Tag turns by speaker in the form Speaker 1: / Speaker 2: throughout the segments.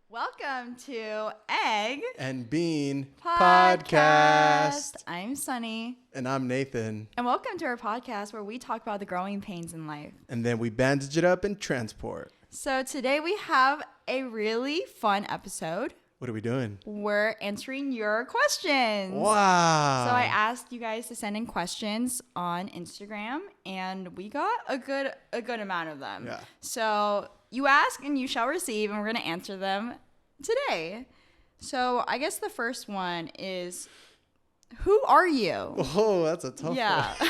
Speaker 1: Welcome to Egg
Speaker 2: and Bean Podcast.
Speaker 1: I'm Sunny.
Speaker 2: And I'm Nathan.
Speaker 1: And welcome to our podcast where we talk about the growing pains in life.
Speaker 2: And then we bandage it up and transport.
Speaker 1: So today we have a really fun episode.
Speaker 2: What are we doing?
Speaker 1: We're answering your questions.
Speaker 2: Wow.
Speaker 1: So I asked you guys to send in questions on Instagram, and we got a good amount of them.
Speaker 2: Yeah.
Speaker 1: So you ask and you shall receive, and we're going to answer them today. So I guess the first one is, who are you?
Speaker 2: Oh, that's a tough one.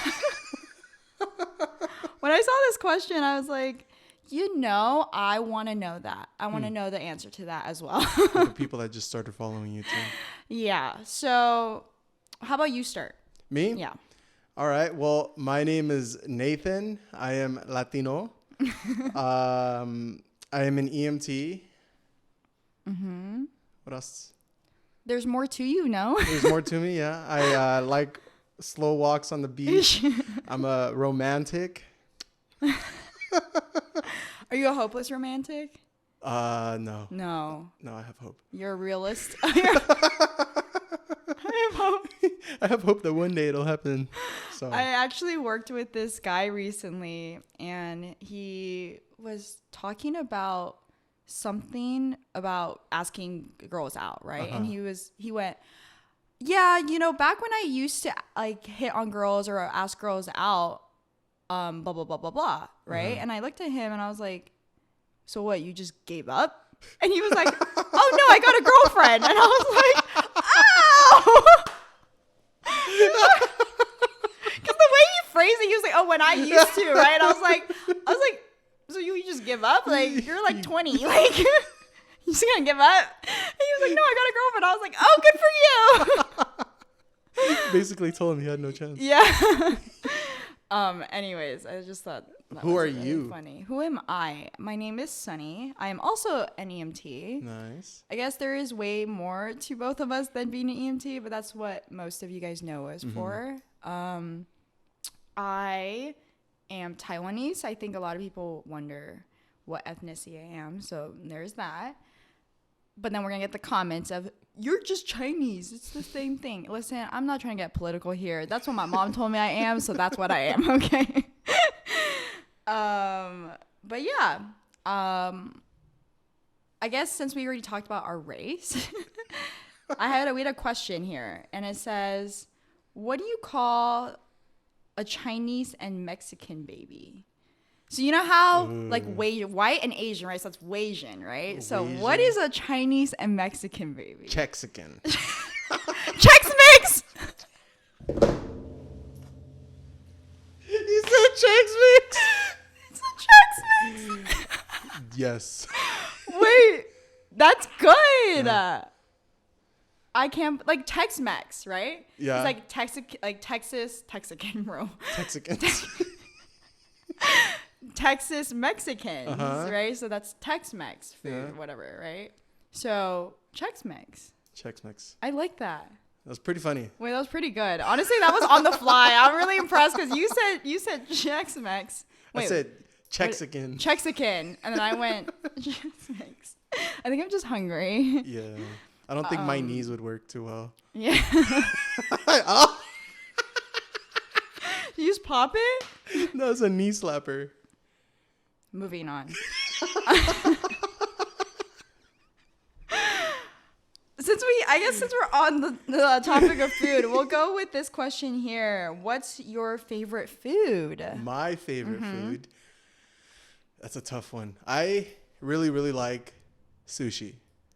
Speaker 1: When I saw this question, I was like, I want to know that. I want to know the answer to that as well.
Speaker 2: Like the people that just started following you too.
Speaker 1: Yeah. So how about you start?
Speaker 2: Me?
Speaker 1: Yeah.
Speaker 2: All right. Well, my name is Nathan. I am Latino. I am an EMT.
Speaker 1: Mm-hmm.
Speaker 2: What else?
Speaker 1: There's more to you, no?
Speaker 2: There's more to me, yeah. I like slow walks on the beach. I'm a romantic.
Speaker 1: Are you a hopeless romantic?
Speaker 2: No.
Speaker 1: No.
Speaker 2: No, I have hope.
Speaker 1: You're a realist. I have hope.
Speaker 2: I have hope that one day it'll happen. So
Speaker 1: I actually worked with this guy recently, and he was talking about something about asking girls out, right? And he went, yeah, back when I used to like hit on girls or ask girls out, blah, blah, blah, blah, blah, right? And I looked at him and I was like, so what, you just gave up? And he was like, oh no, I got a girlfriend. And I was like, oh! Because the way he phrased it, he was like, oh, when I used to, right? And I was like, so you just give up? Like, you're like 20. Like, you just gonna give up? And he was like, no, I got a girlfriend. I was like, oh, good for you.
Speaker 2: basically told him he had no chance.
Speaker 1: Yeah. Anyways, I just thought that
Speaker 2: Who
Speaker 1: was
Speaker 2: are
Speaker 1: really
Speaker 2: you?
Speaker 1: funny. Who am I? My name is Sunny. I am also an EMT.
Speaker 2: Nice.
Speaker 1: I guess there is way more to both of us than being an EMT, but that's what most of you guys know us for. I am Taiwanese. I think a lot of people wonder what ethnicity I am, so there's that. But then we're going to get the comments of, you're just Chinese. It's the same thing. Listen, I'm not trying to get political here. That's what my mom told me I am, so that's what I am, okay? But yeah. I guess since we already talked about our race, we had a question here, and it says, what do you call a Chinese and Mexican baby? So you know how like white and Asian, right? So that's Wasian, right? So what is a Chinese and Mexican baby?
Speaker 2: Chexican.
Speaker 1: Chex Mix!
Speaker 2: You said Chex Mix?
Speaker 1: It's a Chex Mix!
Speaker 2: Yes.
Speaker 1: Wait, that's good! Yeah. I can't, like Tex-Mex, right?
Speaker 2: Yeah.
Speaker 1: It's like Texas, Texican, bro.
Speaker 2: Texicans.
Speaker 1: Texas Mexicans, right? So that's Tex-Mex food, whatever, right? So Chex-Mix.
Speaker 2: Chex Mix.
Speaker 1: I like that.
Speaker 2: That was pretty funny.
Speaker 1: Wait, that was pretty good. Honestly, that was on the fly. I'm really impressed because you said Chex-Mex. Wait,
Speaker 2: I said Chexican.
Speaker 1: Chexican, and then I went Chex-Mix. I think I'm just hungry.
Speaker 2: Yeah. I don't think my knees would work too well.
Speaker 1: Yeah.
Speaker 2: Oh.
Speaker 1: You just pop it?
Speaker 2: That was a knee slapper.
Speaker 1: Moving on. Since we're on the topic of food, we'll go with this question here. What's your favorite food?
Speaker 2: My favorite food? That's a tough one. I really, really like sushi.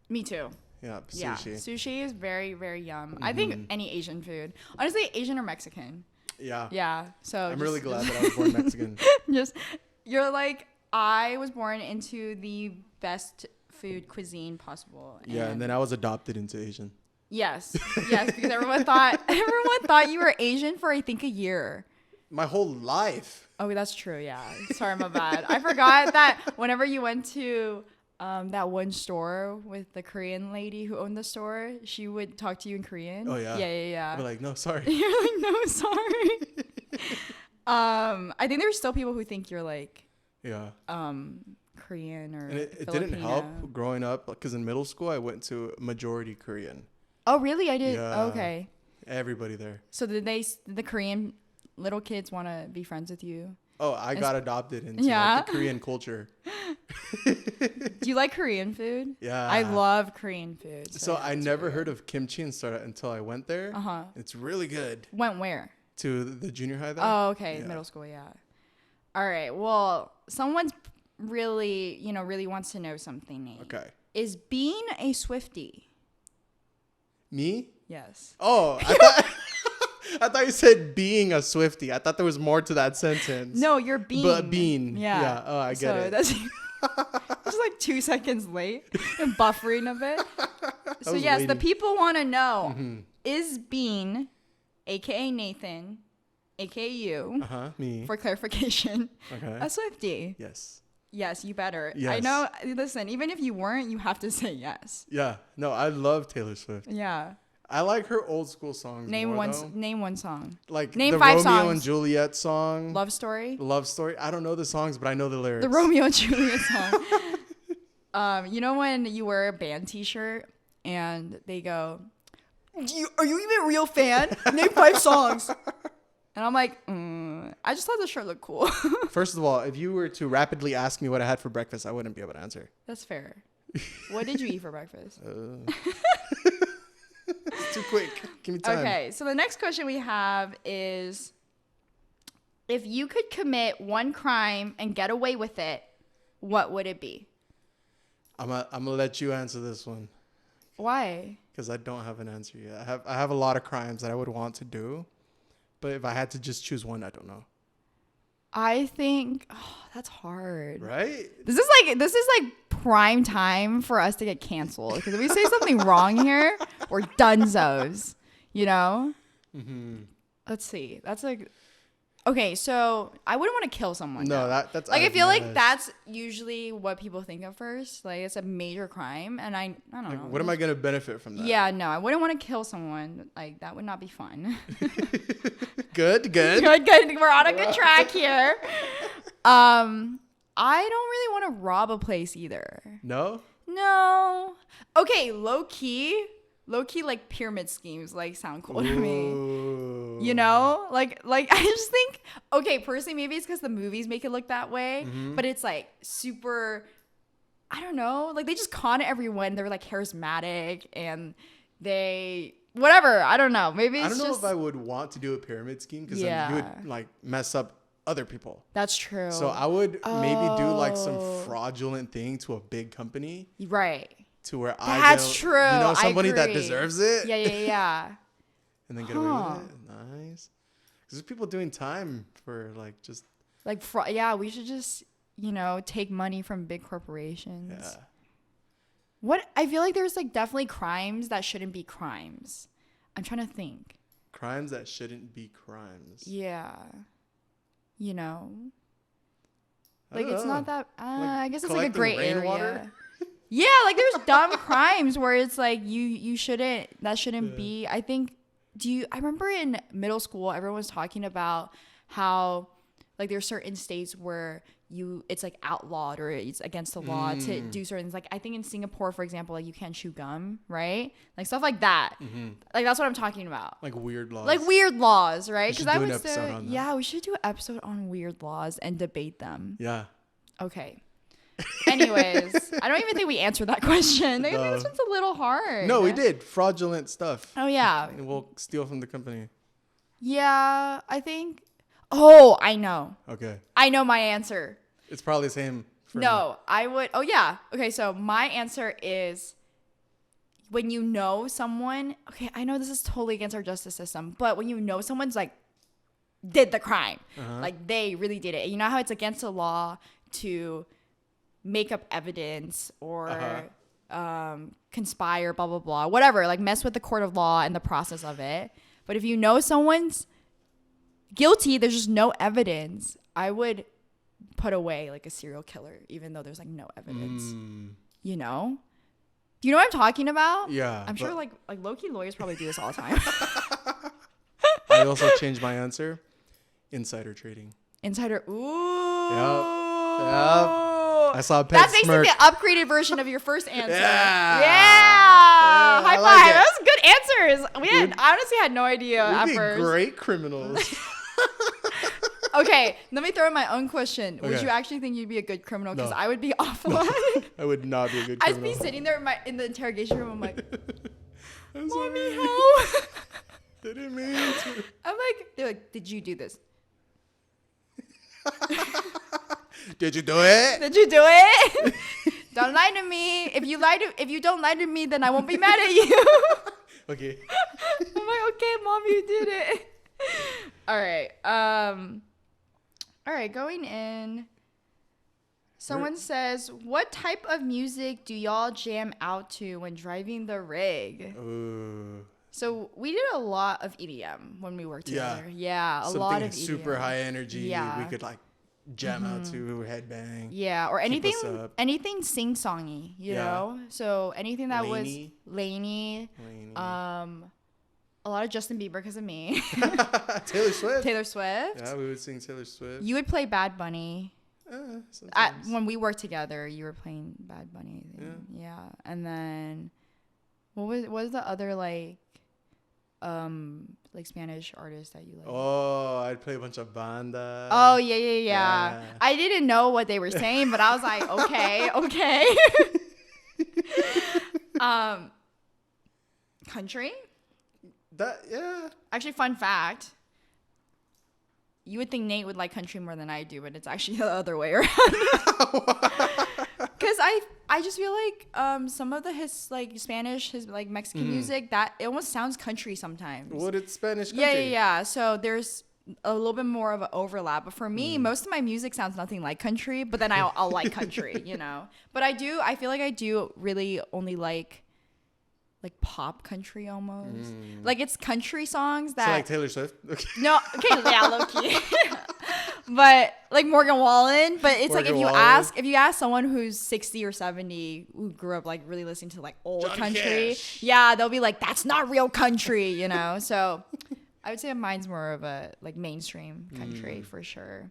Speaker 1: Me too.
Speaker 2: Yeah, sushi.
Speaker 1: Yeah, sushi is very, very yum. I think any Asian food. Honestly, Asian or Mexican.
Speaker 2: Yeah.
Speaker 1: Yeah. So
Speaker 2: I'm really glad that I was born Mexican.
Speaker 1: You're like, I was born into the best food cuisine possible.
Speaker 2: Yeah, and then I was adopted into Asian.
Speaker 1: Yes, because everyone thought you were Asian for I think a year.
Speaker 2: My whole life.
Speaker 1: Oh, that's true. Yeah. Sorry, my bad. I forgot that whenever you went to that one store with the Korean lady who owned the store, she would talk to you in Korean.
Speaker 2: Oh yeah.
Speaker 1: Yeah.
Speaker 2: I'd be like, no, sorry.
Speaker 1: You're like, no, sorry. I think there's still people who think you're like, Korean or
Speaker 2: And it didn't
Speaker 1: Filipino.
Speaker 2: help growing up because in middle school I went to majority Korean.
Speaker 1: Oh, really? I did.
Speaker 2: Yeah.
Speaker 1: Okay.
Speaker 2: Everybody there.
Speaker 1: So did the Korean little kids want to be friends with you?
Speaker 2: Oh, I got adopted into
Speaker 1: Yeah?
Speaker 2: like, the Korean culture.
Speaker 1: Do you like Korean food?
Speaker 2: Yeah.
Speaker 1: I love Korean food.
Speaker 2: So
Speaker 1: yeah,
Speaker 2: I
Speaker 1: it's
Speaker 2: never
Speaker 1: really
Speaker 2: heard
Speaker 1: good.
Speaker 2: of kimchi until I went there.
Speaker 1: Uh-huh.
Speaker 2: It's really good.
Speaker 1: Went where?
Speaker 2: To the junior high there.
Speaker 1: Oh, okay.
Speaker 2: Yeah.
Speaker 1: Middle school, yeah. All right. Well, someone's really wants to know something, Nate.
Speaker 2: Okay.
Speaker 1: Is being a Swiftie?
Speaker 2: Me?
Speaker 1: Yes.
Speaker 2: Oh, I thought you said being a Swiftie. I thought there was more to that sentence.
Speaker 1: No, you're being.
Speaker 2: But bean.
Speaker 1: Yeah.
Speaker 2: Yeah. Oh, I get it.
Speaker 1: That's just like 2 seconds late and buffering a bit. So
Speaker 2: was
Speaker 1: yes, the
Speaker 2: waiting.
Speaker 1: people want to know,
Speaker 2: Mm-hmm.
Speaker 1: is Bean, aka Nathan, aka you,
Speaker 2: Me.
Speaker 1: for clarification,
Speaker 2: Okay.
Speaker 1: a Swiftie?
Speaker 2: Yes.
Speaker 1: Yes, you better. I
Speaker 2: Yes.
Speaker 1: know. Listen, even if you weren't, you have to say yes.
Speaker 2: Yeah. No, I love Taylor Swift.
Speaker 1: Yeah.
Speaker 2: I like her old school songs.
Speaker 1: Name
Speaker 2: more,
Speaker 1: one.
Speaker 2: though.
Speaker 1: Name one song.
Speaker 2: Like
Speaker 1: Name
Speaker 2: the
Speaker 1: 5
Speaker 2: Romeo
Speaker 1: songs.
Speaker 2: and Juliet song.
Speaker 1: Love Story.
Speaker 2: Love Story. I don't know the songs, but I know the lyrics.
Speaker 1: The Romeo and Juliet song. You know when you wear a band T-shirt and they go, "Are you even a real fan? Name 5 songs." And I'm like, I just thought the shirt looked cool.
Speaker 2: First of all, if you were to rapidly ask me what I had for breakfast, I wouldn't be able to answer.
Speaker 1: That's fair. What did you eat for breakfast?
Speaker 2: Too quick. Give me time.
Speaker 1: Okay, so the next question we have is, if you could commit one crime and get away with it, what would it be?
Speaker 2: I'm gonna let you answer this one
Speaker 1: Why?
Speaker 2: because I don't have an answer yet. I have a lot of crimes that I would want to do, but if I had to just choose one, I don't know.
Speaker 1: I think that's hard.
Speaker 2: Right?
Speaker 1: This is like prime time for us to get canceled, because if we say something wrong here, we're dunzos. You know?
Speaker 2: Mm-hmm.
Speaker 1: Let's see. That's like, okay. So I wouldn't want to kill someone.
Speaker 2: No,
Speaker 1: though.
Speaker 2: that's
Speaker 1: like,
Speaker 2: out
Speaker 1: I
Speaker 2: of
Speaker 1: feel
Speaker 2: my
Speaker 1: like
Speaker 2: list.
Speaker 1: that's usually what people think of first. Like, it's a major crime, and I don't
Speaker 2: Like,
Speaker 1: know.
Speaker 2: what am I gonna benefit from that?
Speaker 1: Yeah, no, I wouldn't want to kill someone. Like, that would not be fun.
Speaker 2: Good.
Speaker 1: Good. We're on a good track here. I don't really want to rob a place either.
Speaker 2: No.
Speaker 1: No. Okay, low key, like pyramid schemes like sound cool to me.
Speaker 2: Ooh.
Speaker 1: You know, like I just think, okay, personally, maybe it's because the movies make it look that way, but it's like super, I don't know, like they just con everyone. They're like charismatic and they, whatever, I don't know. Maybe it's
Speaker 2: I don't know
Speaker 1: just,
Speaker 2: if I would want to do a pyramid scheme because
Speaker 1: Yeah.
Speaker 2: then you would like mess up other people.
Speaker 1: that's true.
Speaker 2: So I would maybe do like some
Speaker 1: Oh.
Speaker 2: fraudulent thing to a big company
Speaker 1: right.
Speaker 2: to where
Speaker 1: That's
Speaker 2: I
Speaker 1: true.
Speaker 2: You know,
Speaker 1: I
Speaker 2: somebody that
Speaker 1: agree.
Speaker 2: deserves it.
Speaker 1: Yeah.
Speaker 2: And then get away
Speaker 1: Huh.
Speaker 2: with it. Nice. Because there's people doing time for like just
Speaker 1: Like, we should just, take money from big corporations.
Speaker 2: yeah.
Speaker 1: What? I feel like there's like definitely crimes that shouldn't be crimes. I'm trying to think.
Speaker 2: Crimes that shouldn't be crimes.
Speaker 1: Yeah. You know?
Speaker 2: I
Speaker 1: Like,
Speaker 2: don't
Speaker 1: it's
Speaker 2: know.
Speaker 1: not that, I guess it's like a
Speaker 2: collecting
Speaker 1: gray area.
Speaker 2: rainwater?
Speaker 1: Yeah, like there's dumb crimes where it's like you shouldn't, that shouldn't
Speaker 2: Yeah.
Speaker 1: be. I think, I remember in middle school, everyone was talking about how like there's certain states where it's like outlawed or it's against the law to do certain things. Like I think in Singapore, for example, like you can't chew gum, right? Like stuff like that. Like that's what I'm talking about.
Speaker 2: Like weird laws.
Speaker 1: Like weird laws, right?
Speaker 2: should
Speaker 1: I
Speaker 2: do an
Speaker 1: would
Speaker 2: episode
Speaker 1: say,
Speaker 2: on that.
Speaker 1: yeah, we should do an episode on weird laws and debate them.
Speaker 2: Yeah.
Speaker 1: Okay. Anyways, I don't even think we answered that question. I think
Speaker 2: No.
Speaker 1: this one's a little hard.
Speaker 2: No, we did fraudulent stuff.
Speaker 1: Oh yeah.
Speaker 2: And we'll steal from the company.
Speaker 1: Yeah, I think. Oh, I know.
Speaker 2: Okay.
Speaker 1: I know my answer.
Speaker 2: It's probably the same for me.
Speaker 1: No, I would. Oh yeah. Okay, so my answer is when you know someone. Okay, I know this is totally against our justice system, but when you know someone's like did the crime, like they really did it. You know how it's against the law to make up evidence or conspire, blah blah blah, whatever. Like mess with the court of law and the process of it. But if you know someone's guilty, there's just no evidence. I would put away like a serial killer, even though there's like no evidence. You know? Do you know what I'm talking about?
Speaker 2: Yeah.
Speaker 1: I'm sure like low-key lawyers probably do this all the time.
Speaker 2: I also changed my answer. Insider trading.
Speaker 1: Insider. Ooh.
Speaker 2: Yep. I saw a pet
Speaker 1: That's
Speaker 2: smirk.
Speaker 1: basically the upgraded version of your first answer.
Speaker 2: Yeah.
Speaker 1: High
Speaker 2: I
Speaker 1: five.
Speaker 2: like it.
Speaker 1: That was good answers. I honestly had no idea at
Speaker 2: We'd be
Speaker 1: first.
Speaker 2: great criminals.
Speaker 1: Okay, let me throw in my own question. Would
Speaker 2: Okay.
Speaker 1: you actually think you'd be a good criminal? Because
Speaker 2: No.
Speaker 1: I would be awful. at it.
Speaker 2: I would not be a good
Speaker 1: I'd
Speaker 2: criminal.
Speaker 1: be sitting there in the interrogation room. I'm like,
Speaker 2: I'm
Speaker 1: Mommy,
Speaker 2: sorry.
Speaker 1: help.
Speaker 2: Didn't mean to.
Speaker 1: I'm like, they're like, did you do this?
Speaker 2: Did you do it?
Speaker 1: Did you do it? Don't lie to me. If you don't lie to me, then I won't be mad at you.
Speaker 2: Okay.
Speaker 1: I'm like, okay, Mom, you did it. All right, going in. Someone says, what type of music do y'all jam out to when driving the rig?
Speaker 2: Ooh.
Speaker 1: So we did a lot of EDM when we worked together. Yeah, a lot of EDM.
Speaker 2: Super high energy.
Speaker 1: Yeah.
Speaker 2: We could like jam out to headbang.
Speaker 1: Yeah, or
Speaker 2: Keep us up.
Speaker 1: anything sing-songy, you know? So anything that
Speaker 2: Laney.
Speaker 1: was Laney, a lot of Justin Bieber because of me.
Speaker 2: Taylor Swift.
Speaker 1: Taylor Swift.
Speaker 2: Yeah, we would sing Taylor Swift.
Speaker 1: You would play Bad Bunny.
Speaker 2: Sometimes.
Speaker 1: When we worked together, you were playing Bad Bunny. Yeah. And then what was the other like Spanish artist that you like?
Speaker 2: Oh, I'd play a bunch of banda.
Speaker 1: Oh, yeah. I didn't know what they were saying, but I was like, okay. Country?
Speaker 2: Yeah.
Speaker 1: Actually, fun fact. You would think Nate would like country more than I do, but it's actually the other way around. Because I just feel like some of his Spanish, Mexican music, that it almost sounds country sometimes.
Speaker 2: What it's Spanish country?
Speaker 1: Yeah. So there's a little bit more of an overlap. But for me, most of my music sounds nothing like country, but then I'll like country, you know. But I feel like I do really only like pop country almost. Like it's country songs that.
Speaker 2: So like Taylor Swift? Okay.
Speaker 1: No, okay, yeah, low key. But like Morgan Wallen, but it's like if you ask someone who's 60 or 70 who grew up like really listening to like old
Speaker 2: Johnny
Speaker 1: country,
Speaker 2: Cash.
Speaker 1: yeah, they'll be like, that's not real country, you know? So I would say mine's more of a like mainstream country for sure.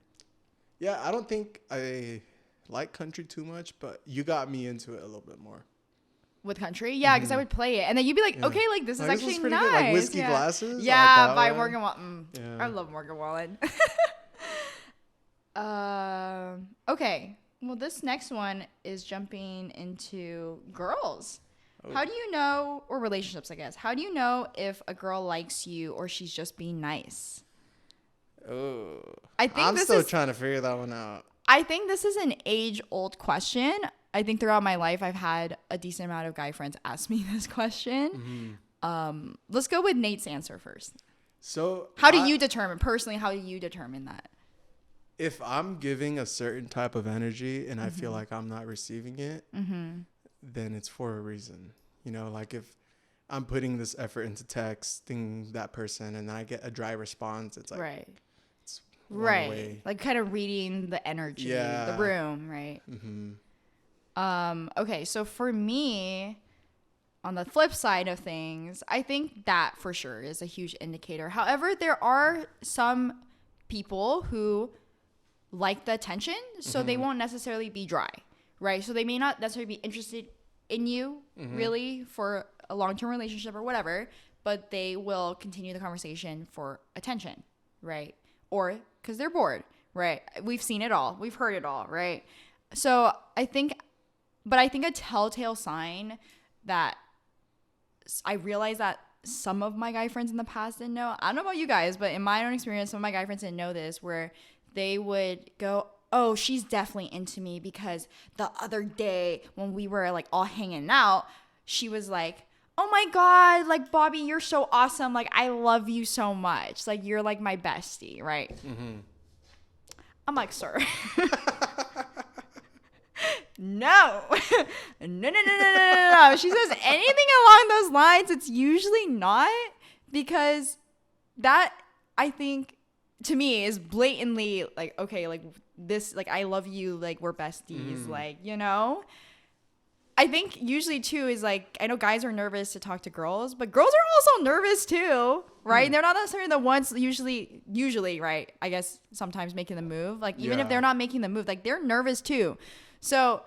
Speaker 2: Yeah, I don't think I like country too much, but you got me into it a little bit more.
Speaker 1: With country, yeah, because I would play it, and then you'd be like, "Okay, like this is
Speaker 2: Like,
Speaker 1: actually
Speaker 2: pretty
Speaker 1: nice."
Speaker 2: good. Like Whiskey
Speaker 1: yeah.
Speaker 2: Glasses. I like
Speaker 1: Yeah,
Speaker 2: that
Speaker 1: by
Speaker 2: one.
Speaker 1: Morgan Wallen.
Speaker 2: Yeah.
Speaker 1: I love Morgan Wallen. Okay, well, this next one is jumping into girls.
Speaker 2: Oh.
Speaker 1: How do you know, or relationships, I guess? How do you know if a girl likes you or she's just being nice?
Speaker 2: Oh,
Speaker 1: I'm
Speaker 2: still trying to figure that one out.
Speaker 1: I think this is an age-old question. I think throughout my life, I've had a decent amount of guy friends ask me this question. Let's go with Nate's answer first.
Speaker 2: So
Speaker 1: How do you determine that?
Speaker 2: If I'm giving a certain type of energy and I feel like I'm not receiving it, then it's for a reason. You know, like if I'm putting this effort into texting that person and then I get a dry response, it's like,
Speaker 1: Right.
Speaker 2: it's one way.
Speaker 1: Right. Like kind of reading the energy, the room, right? Okay, so for me, on the flip side of things, I think that for sure is a huge indicator. However, there are some people who like the attention, so they won't necessarily be dry, right? So they may not necessarily be interested in you really for a long-term relationship or whatever, but they will continue the conversation for attention, right? Or because they're bored, right? We've seen it all. We've heard it all, right? So I think a telltale sign that I realize that some of my guy friends in the past didn't know. I don't know about you guys, but in my own experience, some of my guy friends didn't know this, where they would go, oh, she's definitely into me because the other day when we were like all hanging out, she was like, oh my God, like Bobby, you're so awesome. Like, I love you so much. Like, you're like my bestie, right? I'm like, sir. No. No. If she says anything along those lines, it's usually not, because that, I think, to me is blatantly like, okay, like this, like I love you, like we're besties, like, you know? I think usually too is like, I know guys are nervous to talk to girls, but girls are also nervous too, right? They're not necessarily the ones usually, right? I guess sometimes making the move. Like even if they're not making the move, like they're nervous too. So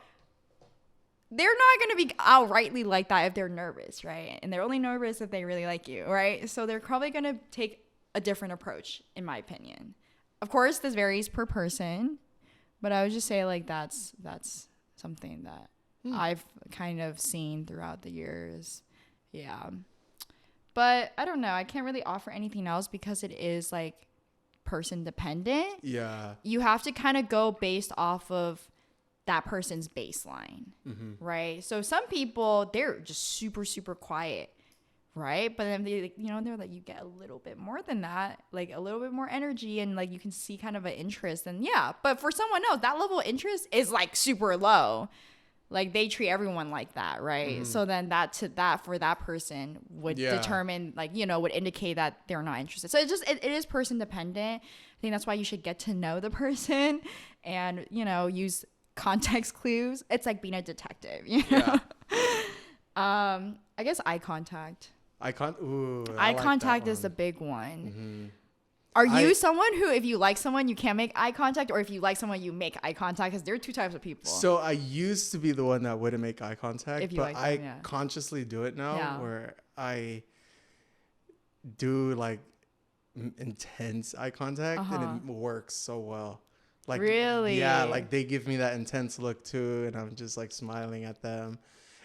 Speaker 1: they're not going to be outrightly like that if they're nervous, right? And they're only nervous if they really like you, right? So they're probably going to take a different approach, in my opinion. Of course, this varies per person, but I would just say like that's something that I've kind of seen throughout the years. Yeah. But I don't know. I can't really offer anything else because it is like person dependent.
Speaker 2: Yeah.
Speaker 1: You have to kind of go based off of that person's baseline, right? So some people, they're just super, super quiet, right? But then they, you know, they're like, you get a little bit more than that, like a little bit more energy, and like you can see kind of an interest. And yeah, but for someone else, that level of interest is like super low. Like they treat everyone like that, right? So then that for that person would determine, like, you know, would indicate that they're not interested. So it is person dependent. I think that's why you should get to know the person and, you know, use context clues. It's like being a detective, you know? I guess eye contact. Eye contact is a big one. Are you someone who, if you like someone, you can't make eye contact, or if you like someone, you make eye contact? Because there are two types of people.
Speaker 2: So I used to be the one that wouldn't make eye contact, but I consciously do it now, where I do like intense eye contact, and it works so well. Like,
Speaker 1: really?
Speaker 2: Yeah, like they give me that intense look too, and I'm just like smiling at them,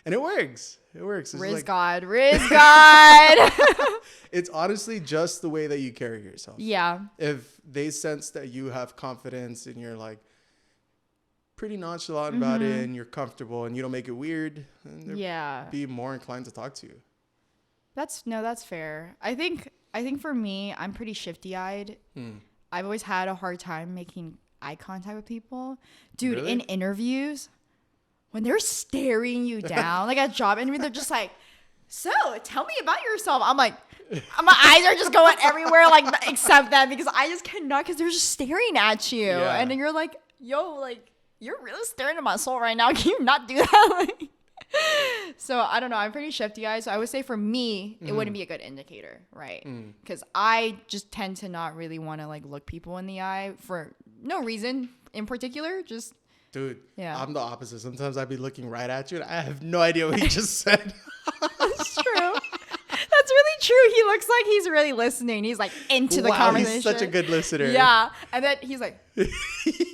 Speaker 2: and it works. It's
Speaker 1: Riz
Speaker 2: like,
Speaker 1: God.
Speaker 2: It's honestly just the way that you carry yourself.
Speaker 1: Yeah.
Speaker 2: If they sense that you have confidence and you're like pretty nonchalant about it, and you're comfortable and you don't make it weird, then they'll be more inclined to talk to you.
Speaker 1: That's fair. I think for me, I'm pretty shifty-eyed. I've always had a hard time making eye contact with people. Dude, really? In interviews, when they're staring you down, like a job interview, they're just like, so tell me about yourself. I'm like, my eyes are just going everywhere, like, except that, because I just cannot, because they're just staring at you. And then you're like, yo, like, you're really staring at my soul right now. Can you not do that? Like, so I don't know. I'm pretty shifty-eyed. So I would say for me, it wouldn't be a good indicator, right? Because I just tend to not really want to like look people in the eye for no reason in particular. Just,
Speaker 2: dude, I'm the opposite. Sometimes I'd be looking right at you and I have no idea what he just said.
Speaker 1: That's true. That's really true. He looks like he's really listening. He's like into the conversation.
Speaker 2: He's such a good listener.
Speaker 1: Yeah. And then he's like, and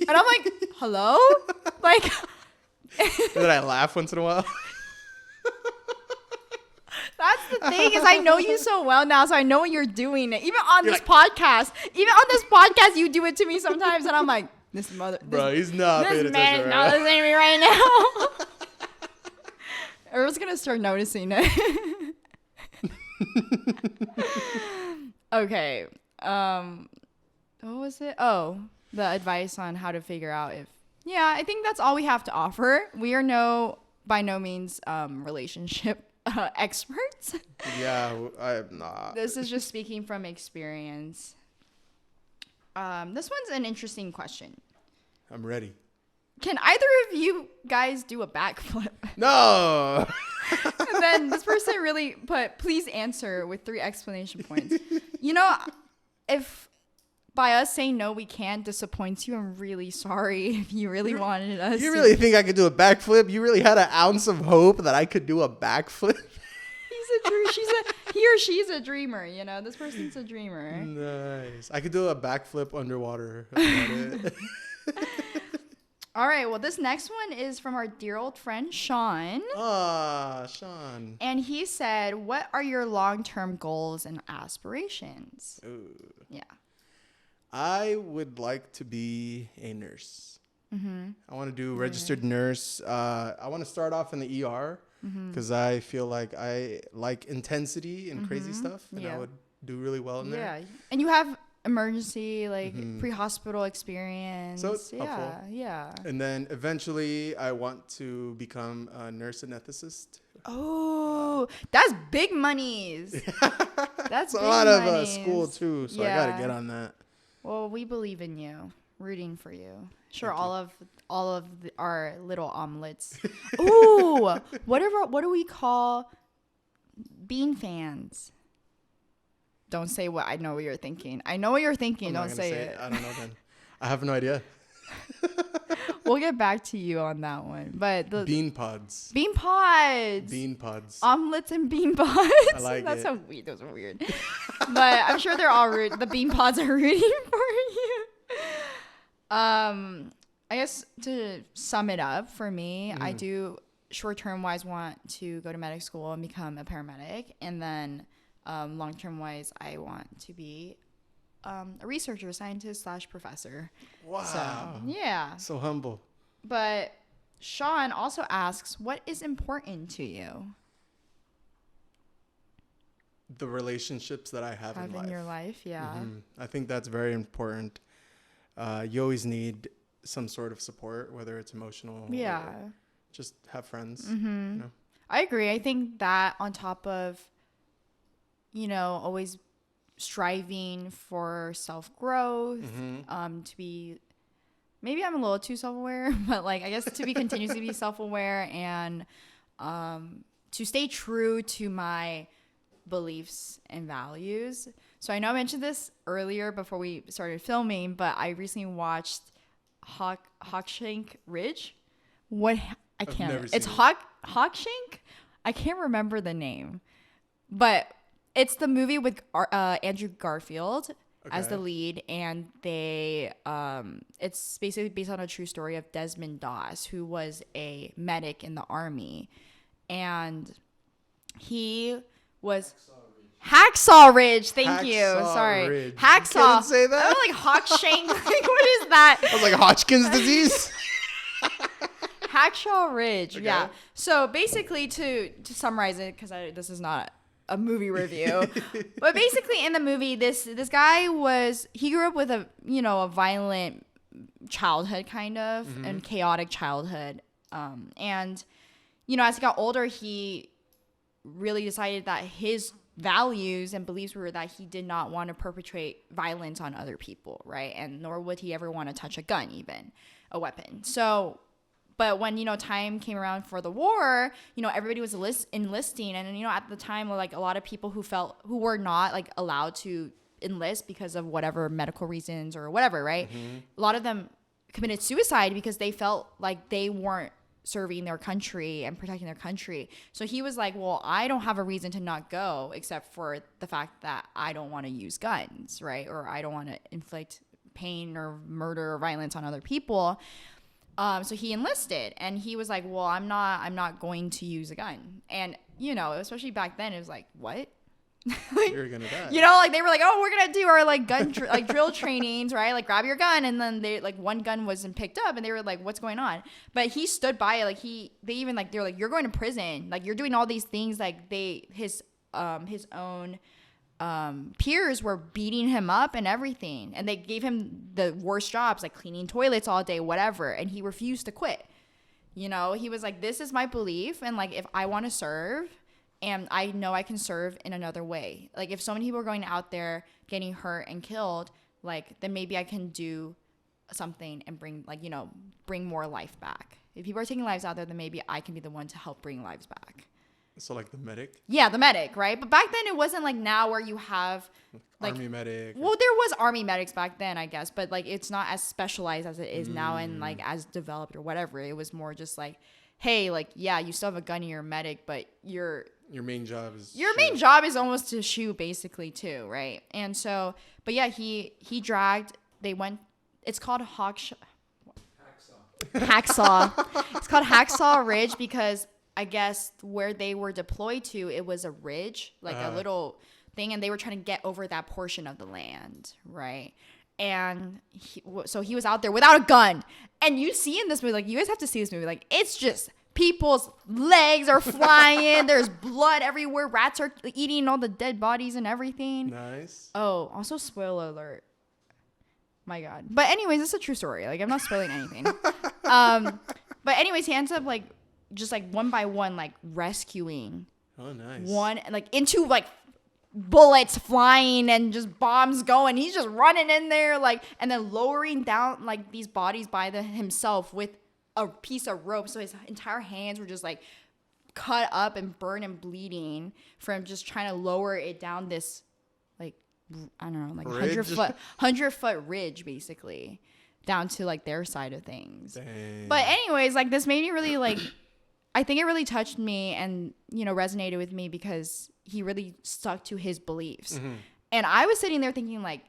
Speaker 1: I'm like, hello? Like,
Speaker 2: and then I laugh once in a while.
Speaker 1: That's the thing, is I know you so well now, so I know what you're doing. Even on this podcast, you do it to me sometimes, and I'm like, bro,
Speaker 2: he's not paying attention. This man is
Speaker 1: not listening to me right now. Everyone's gonna start noticing it. Okay. What was it? Oh, the advice on how to figure out if. Yeah, I think that's all we have to offer. We are by no means relationship experts.
Speaker 2: Yeah, I am not.
Speaker 1: This is just speaking from experience. This one's an interesting question.
Speaker 2: I'm ready.
Speaker 1: Can either of you guys do a backflip?
Speaker 2: No.
Speaker 1: And then this person really put, please answer with 3 explanation points. You know, if by us saying no, we can't disappoint you, I'm really sorry if you really wanted us.
Speaker 2: You really think I could do a backflip? You really had an ounce of hope that I could do a backflip?
Speaker 1: He or she's a dreamer, you know? This person's a dreamer.
Speaker 2: Nice. I could do a backflip underwater. That's about it.
Speaker 1: All right. Well, this next one is from our dear old friend, Sean.
Speaker 2: Sean.
Speaker 1: And he said, what are your long-term goals and aspirations?
Speaker 2: Ooh.
Speaker 1: Yeah.
Speaker 2: I would like to be a nurse. I want to do registered nurse. I want to start off in the ER because I feel like I like intensity and crazy stuff, and I would do really well in there. Yeah,
Speaker 1: and you have emergency, like pre-hospital experience.
Speaker 2: So it's
Speaker 1: helpful. Yeah.
Speaker 2: And then eventually I want to become a nurse anesthetist.
Speaker 1: Oh, that's big monies. That's
Speaker 2: a lot of school too, so I got to get on that.
Speaker 1: Well, we believe in you, rooting for you. Sure, all of our little omelets. Ooh, what do we call bean fans? Don't say what I know what you're thinking. I know what you're thinking. Don't say it.
Speaker 2: I don't know then. I have no idea.
Speaker 1: We'll get back to you on that one. But the
Speaker 2: Bean pods.
Speaker 1: bean pods.
Speaker 2: Bean pods.
Speaker 1: Omelets and bean pods.
Speaker 2: I like
Speaker 1: That's
Speaker 2: it.
Speaker 1: so weird. Those are weird. But I'm sure they're all the bean pods are rooting for you. I guess to sum it up for me, I do short-term wise want to go to medic school and become a paramedic, and then long-term wise I want to be a researcher, scientist / professor.
Speaker 2: Wow.
Speaker 1: So, yeah.
Speaker 2: So humble.
Speaker 1: But Sean also asks, what is important to you?
Speaker 2: The relationships that I have in life.
Speaker 1: In your life, yeah.
Speaker 2: I think that's very important. You always need some sort of support, whether it's emotional or just have friends. You know?
Speaker 1: I agree. I think that on top of, always striving for self-growth, to be, maybe I'm a little too self-aware, but I guess to be continuously be self-aware and to stay true to my beliefs and values. So I know I mentioned this earlier before we started filming, but I recently watched Hawkshank Ridge. It's Hawkshank? I can't remember the name. But it's the movie with Andrew Garfield as the lead, and it's basically based on a true story of Desmond Doss, who was a medic in the army, and he was Hacksaw Ridge. Thank you. Sorry,
Speaker 2: Ridge.
Speaker 1: Hacksaw.
Speaker 2: You couldn't say that?
Speaker 1: I was like Hawkshank. What is that?
Speaker 2: I was like Hodgkin's disease.
Speaker 1: Hacksaw Ridge.
Speaker 2: Okay.
Speaker 1: Yeah. So basically, to summarize it, because this is not a movie review, but basically in the movie, this guy he grew up with a violent childhood, kind of, and chaotic childhood, and as he got older, he really decided that his values and beliefs were that he did not want to perpetrate violence on other people, right? And nor would he ever want to touch a gun, even a weapon. So, but when time came around for the war, everybody was enlisting, and at the time, a lot of people who were not allowed to enlist because of whatever medical reasons or whatever, right? A lot of them committed suicide because they felt like they weren't serving their country and protecting their country. So he was like, well, I don't have a reason to not go except for the fact that I don't want to use guns, right? Or I don't want to inflict pain or murder or violence on other people. So he enlisted, and he was like, well, I'm not going to use a gun. And, especially back then, it was like, what?
Speaker 2: You're gonna die.
Speaker 1: They were like, oh, we're gonna do our gun drill trainings, right? Grab your gun, and then they one gun wasn't picked up, and they were like, what's going on? But he stood by it. They were like, you're going to prison, you're doing all these things. His own peers were beating him up and everything, and they gave him the worst jobs, cleaning toilets all day, whatever, and he refused to quit. He was like, this is my belief, and if I want to serve, and I know I can serve in another way. If so many people are going out there getting hurt and killed, then maybe I can do something and bring more life back. If people are taking lives out there, then maybe I can be the one to help bring lives back.
Speaker 2: So the medic?
Speaker 1: Yeah, the medic, right? But back then it wasn't now where you have
Speaker 2: Army medic.
Speaker 1: Well, there was army medics back then, I guess, but it's not as specialized as it is now, and as developed or whatever. It was more just hey, yeah, you still have a gun and you're a medic, but your
Speaker 2: main job is
Speaker 1: almost to shoot, basically, too, right? And so, but yeah, he dragged. They went. It's called Hacksaw. It's called Hacksaw Ridge because I guess where they were deployed to, it was a ridge, a little thing, and they were trying to get over that portion of the land, right? And so he was out there without a gun. And you see in this movie, you guys have to see this movie, it's just people's legs are flying. There's blood everywhere. Rats are eating all the dead bodies and everything.
Speaker 2: Nice.
Speaker 1: Oh, also spoiler alert. My God. But anyways, it's a true story. I'm not spoiling anything. But anyways, he ends up just one by one, rescuing.
Speaker 2: Oh, nice.
Speaker 1: One, into bullets flying and just bombs going. He's just running in there, and then lowering down these bodies by himself with a piece of rope. So his entire hands were just cut up and burned and bleeding from just trying to lower it down this I don't know, 100 foot ridge, basically, down to like their side of things.
Speaker 2: Dang.
Speaker 1: But anyways, like this made me really like, I think it really touched me and, you know, resonated with me because he really stuck to his beliefs. And I was sitting there thinking like,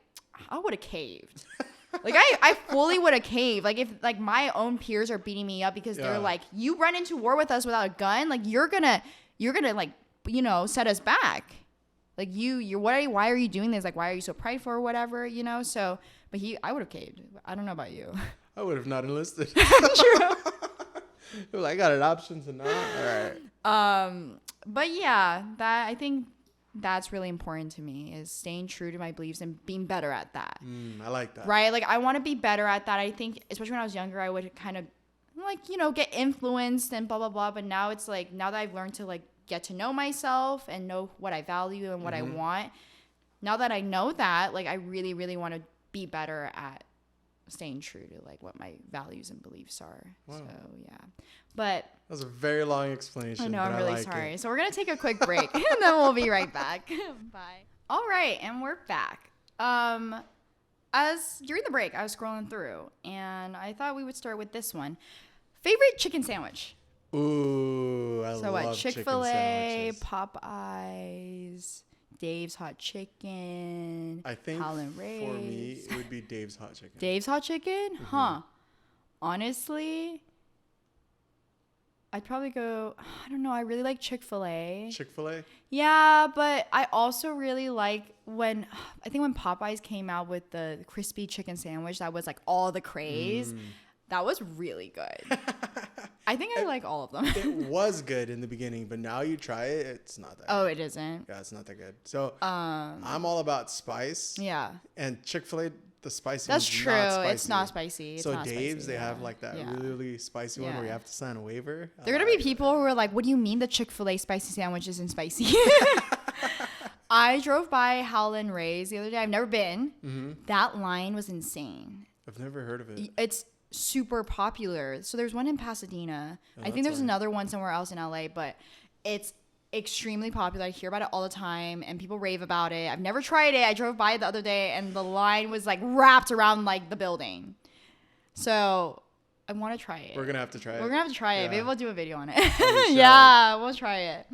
Speaker 1: I would have caved. Like I fully would have caved. Like if like my own peers are beating me up because they're like, you run into war with us without a gun, like you're gonna like, you know, set us back. Like why are you doing this? Like why are you so prideful or whatever, you know? So but I would have caved. I don't know about you.
Speaker 2: I would have not enlisted.
Speaker 1: True.
Speaker 2: Like, I got an option to not. All right.
Speaker 1: But yeah, I think that's really important to me is staying true to my beliefs and being better at that.
Speaker 2: I like that.
Speaker 1: Right? Like I want to be better at that. I think especially when I was younger, I would kind of like, you know, get influenced and blah, blah, blah. But now it's like, now that I've learned to like get to know myself and know what I value and what I want. Now that I know that, like I really, really want to be better at staying true to like what my values and beliefs are. Wow. So yeah, but
Speaker 2: that was a very long explanation.
Speaker 1: I know, I'm really sorry. So we're gonna take a quick break and then we'll be right back. Bye. All right, and we're back. As during the break, I was scrolling through and I thought we would start with this one. Favorite chicken sandwich?
Speaker 2: Ooh, I
Speaker 1: so
Speaker 2: love
Speaker 1: what? Chick-fil-A,
Speaker 2: chicken sandwiches.
Speaker 1: Popeyes, Dave's Hot Chicken.
Speaker 2: I think
Speaker 1: Howlin' Ray's.
Speaker 2: For me, it would be Dave's Hot Chicken.
Speaker 1: Dave's Hot Chicken? Huh. Honestly, I'd probably go, I don't know, I really like Chick-fil-A.
Speaker 2: Chick-fil-A?
Speaker 1: Yeah, but I also really like when Popeyes came out with the crispy chicken sandwich that was like all the craze. That was really good. I think I like all of them.
Speaker 2: It was good in the beginning, but now you try it, it's not that
Speaker 1: good.
Speaker 2: It
Speaker 1: isn't?
Speaker 2: Yeah, it's not that good. So I'm all about spice.
Speaker 1: Yeah.
Speaker 2: And Chick-fil-A, the spicy
Speaker 1: That's
Speaker 2: one's
Speaker 1: true.
Speaker 2: not spicy.
Speaker 1: It's not spicy. It's
Speaker 2: so
Speaker 1: not
Speaker 2: Dave's,
Speaker 1: spicy,
Speaker 2: they have like that really spicy one where you have to sign a waiver.
Speaker 1: There are going to be people who are like, what do you mean the Chick-fil-A spicy sandwich isn't spicy? I drove by Howlin' Ray's the other day. I've never been. That line was insane.
Speaker 2: I've never heard of it.
Speaker 1: It's super popular. So there's one in Pasadena. I think there's another one somewhere else in LA, but it's extremely popular. I hear about it all the time and people rave about it. I've never tried it. I drove by it the other day and the line was like wrapped around like the building. So I want to try it.
Speaker 2: We're going to have to try it.
Speaker 1: We're going to have to try it.
Speaker 2: Yeah.
Speaker 1: Maybe we'll do a video on it. Yeah, we'll try it.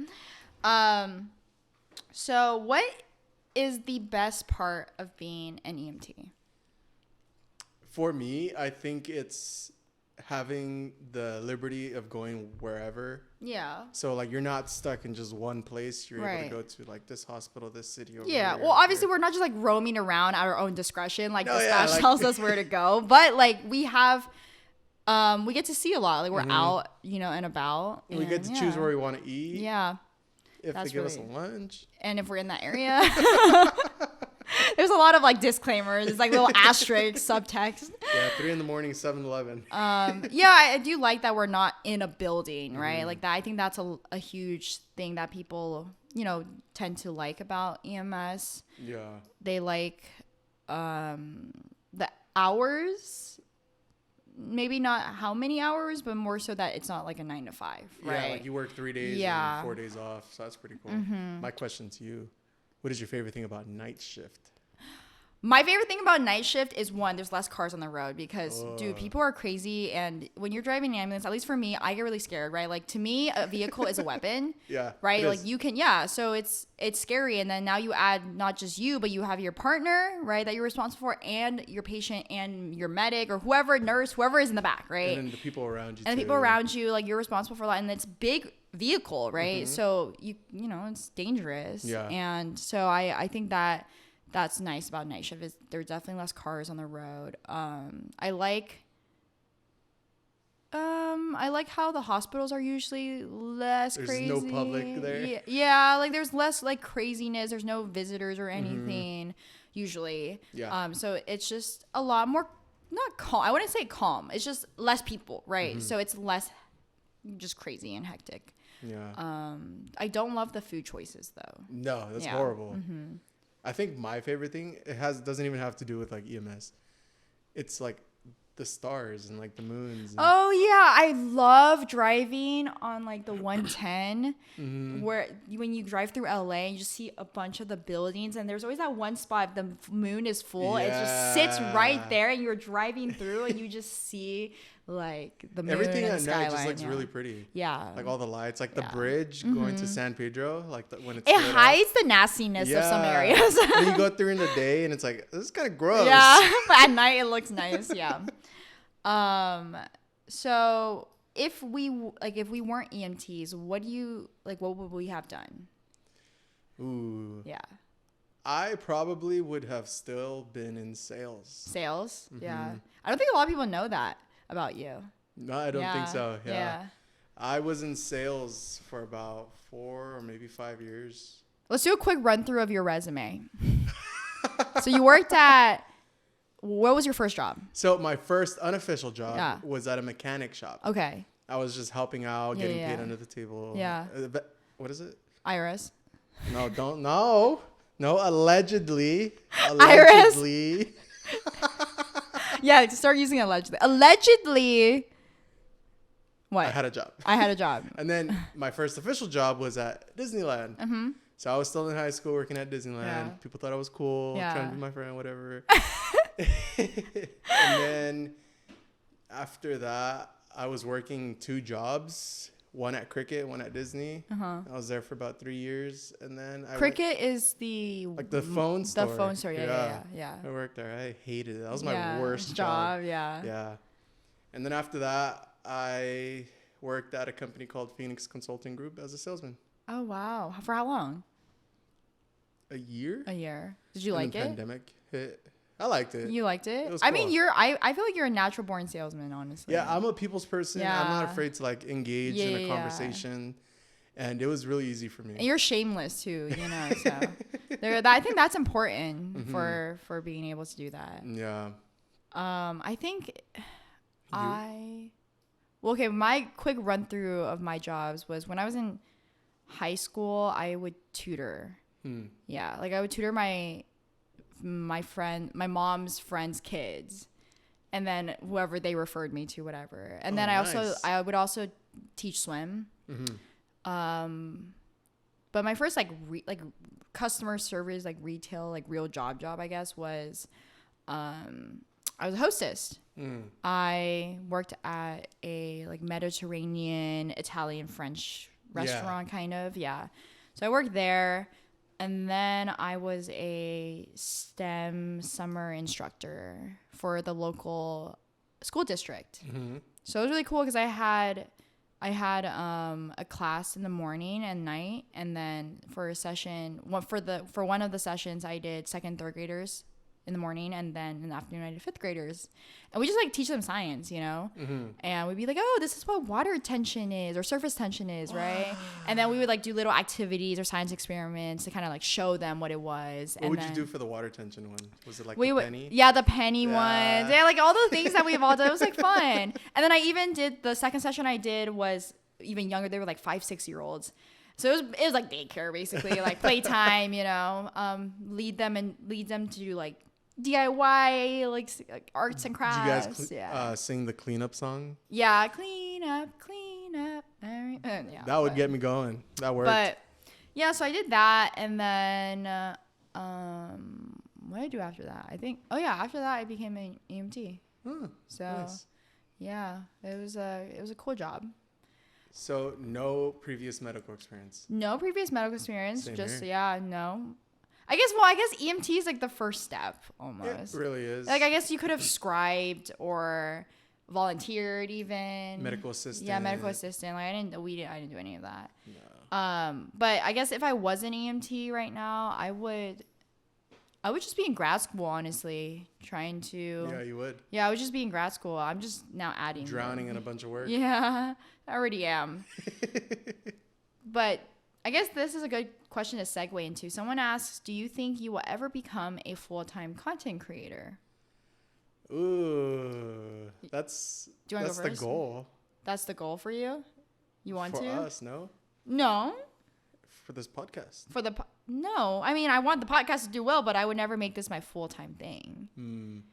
Speaker 1: So what is the best part of being an EMT?
Speaker 2: For me, I think it's having the liberty of going wherever.
Speaker 1: Yeah.
Speaker 2: So like you're not stuck in just one place. You're able to go to like this hospital, this city over here.
Speaker 1: Well, obviously we're not just like roaming around at our own discretion. Like dispatch
Speaker 2: like,
Speaker 1: tells us where to go, but like we have, we get to see a lot. Like we're out, you know, and about.
Speaker 2: We get to choose where we want to eat.
Speaker 1: Yeah.
Speaker 2: If they give us a lunch.
Speaker 1: And if we're in that area. There's a lot of like disclaimers. It's like little asterisk subtext.
Speaker 2: Yeah, 3 a.m, 7-Eleven.
Speaker 1: Yeah, I do like that we're not in a building, right? Like that. I think that's a huge thing that people, you know, tend to like about EMS.
Speaker 2: Yeah.
Speaker 1: They like the hours. Maybe not how many hours, but more so that it's not like a 9 to 5, right?
Speaker 2: Yeah, like you work 3 days and 4 days off. So that's pretty cool. My question to you. What is your favorite thing about night shift?
Speaker 1: My favorite thing about night shift is one, there's less cars on the road because, dude, people are crazy. And when you're driving an ambulance, at least for me, I get really scared, right? Like, to me, a vehicle is a weapon.
Speaker 2: Yeah.
Speaker 1: Right? Like, you can, so it's scary. And then now you add not just you, but you have your partner, right, that you're responsible for, and your patient and your medic or whoever, nurse, whoever is in the back, right?
Speaker 2: And then the people around you,
Speaker 1: and the people around you, like, you're responsible for a lot. And it's big vehicle, right? So, you know, it's dangerous.
Speaker 2: Yeah.
Speaker 1: And so I think that's nice about night shift is there's definitely less cars on the road. I like how the hospitals are usually less crazy.
Speaker 2: There's no public there.
Speaker 1: Yeah, like there's less like craziness. There's no visitors or anything usually.
Speaker 2: Yeah.
Speaker 1: So it's just a lot more not calm. I wouldn't say calm. It's just less people, right? So it's less just crazy and hectic.
Speaker 2: Yeah.
Speaker 1: I don't love the food choices though.
Speaker 2: No, that's horrible. I think my favorite thing doesn't even have to do with like EMS. It's like the stars and like the moons. And
Speaker 1: Oh yeah, I love driving on like the 110 where when you drive through LA, you just see a bunch of the buildings, and there's always that one spot the moon is full. It just sits right there, and you're driving through, and you just see like the moon
Speaker 2: everything
Speaker 1: and
Speaker 2: at
Speaker 1: the
Speaker 2: night
Speaker 1: skyline.
Speaker 2: just looks really pretty.
Speaker 1: Yeah,
Speaker 2: Like all the lights, like the bridge going to San Pedro, like when it's
Speaker 1: it
Speaker 2: lit
Speaker 1: hides
Speaker 2: up.
Speaker 1: the nastiness of some areas.
Speaker 2: And you go through in the day, and it's like, this is kind of gross.
Speaker 1: Yeah, but at night it looks nice. Yeah. So if we weren't EMTs, what would we have done?
Speaker 2: Ooh.
Speaker 1: Yeah.
Speaker 2: I probably would have still been in sales.
Speaker 1: Sales? Yeah. I don't think a lot of people know that about you.
Speaker 2: No, I don't think so. Yeah.
Speaker 1: Yeah.
Speaker 2: I was in sales for about 4 or maybe 5 years.
Speaker 1: Let's do a quick run through of your resume. So you worked at, what was your first job?
Speaker 2: So my first unofficial job was at a mechanic shop.
Speaker 1: Okay.
Speaker 2: I was just helping out, getting paid under the table.
Speaker 1: Yeah.
Speaker 2: What is it?
Speaker 1: Iris.
Speaker 2: No, don't. No, allegedly.
Speaker 1: Iris.
Speaker 2: Allegedly.
Speaker 1: Yeah, start using allegedly. Allegedly. What?
Speaker 2: I had a job.
Speaker 1: And
Speaker 2: then my first official job was at Disneyland.
Speaker 1: Mm-hmm.
Speaker 2: So I was still in high school working at Disneyland.
Speaker 1: Yeah.
Speaker 2: People thought I was cool,
Speaker 1: Yeah.
Speaker 2: trying to be my friend, whatever. And then after that, I was working 2 jobs. One at Cricket, one at Disney. I was there for about 3 years, and then
Speaker 1: Cricket is the
Speaker 2: phone store.
Speaker 1: The phone store, yeah.
Speaker 2: I worked there. I hated it. That was my worst
Speaker 1: job. Yeah.
Speaker 2: Yeah. And then after that, I worked at a company called Phoenix Consulting Group as a salesman.
Speaker 1: Oh wow! For how long?
Speaker 2: A year.
Speaker 1: Did you like it?
Speaker 2: Pandemic hit. I liked it.
Speaker 1: You liked it?
Speaker 2: It was
Speaker 1: I
Speaker 2: cool.
Speaker 1: mean, I feel like you're a natural born salesman, honestly.
Speaker 2: Yeah, I'm a people's person.
Speaker 1: Yeah.
Speaker 2: I'm not afraid to like engage in a conversation, and it was really easy for me.
Speaker 1: And you're shameless too, you know. So I think that's important for being able to do that.
Speaker 2: Yeah.
Speaker 1: I think okay. My quick run through of my jobs was when I was in high school, I would tutor. Yeah, like I would tutor my mom's friends' kids, and then whoever they referred me to, whatever. And then I would also teach swim. But my first like customer service, like retail, like real job, I guess, was I was a hostess. I worked at a like Mediterranean, Italian, French restaurant kind of. Yeah. So I worked there. And then I was a STEM summer instructor for the local school district. So it was really cool because I had a class in the morning and night, and then for a session, for one of the sessions, I did 2nd and 3rd graders in the morning, and then in the afternoon I did 5th graders, and we just like teach them science, you know. And we'd be like, oh, this is what water tension is or surface tension is, right? And then we would like do little activities or science experiments to kind of like show them what it was.
Speaker 2: What would you do for the water tension one? Was it like
Speaker 1: the
Speaker 2: penny?
Speaker 1: Yeah, the penny ones. Yeah, like all the things that we've all done. It was like fun. And then I even did the second session I did was even younger. They were like 5-6-year-olds. So it was like daycare basically, like playtime, you know. Lead them to do like DIY, like arts and crafts.
Speaker 2: Did you guys sing the cleanup song?
Speaker 1: Yeah, clean up. Yeah,
Speaker 2: that would get me going. That worked.
Speaker 1: But yeah, so I did that, and then what did I do after that? I think after that I became an EMT. So nice. Yeah, it was a cool job.
Speaker 2: So no previous medical experience.
Speaker 1: No previous medical experience.
Speaker 2: Same
Speaker 1: just
Speaker 2: here.
Speaker 1: No. I guess EMT is like the first step almost.
Speaker 2: It really is.
Speaker 1: Like I guess you could have scribed or volunteered even.
Speaker 2: Medical assistant.
Speaker 1: Yeah, medical assistant. Like I didn't do any of that. No. But I guess if I was an EMT right now, I would just be in grad school, honestly, trying to.
Speaker 2: Yeah, you would.
Speaker 1: Yeah, I would just be in grad school. I'm just now adding.
Speaker 2: Drowning in a bunch of work.
Speaker 1: Yeah, I already am. But I guess this is a good question to segue into. Someone asks, do you think you will ever become a full-time content creator?
Speaker 2: Ooh, that's the goal.
Speaker 1: That's the goal for you? You want to?
Speaker 2: For us, no?
Speaker 1: No.
Speaker 2: For this podcast.
Speaker 1: No. I mean, I want the podcast to do well, but I would never make this my full-time thing.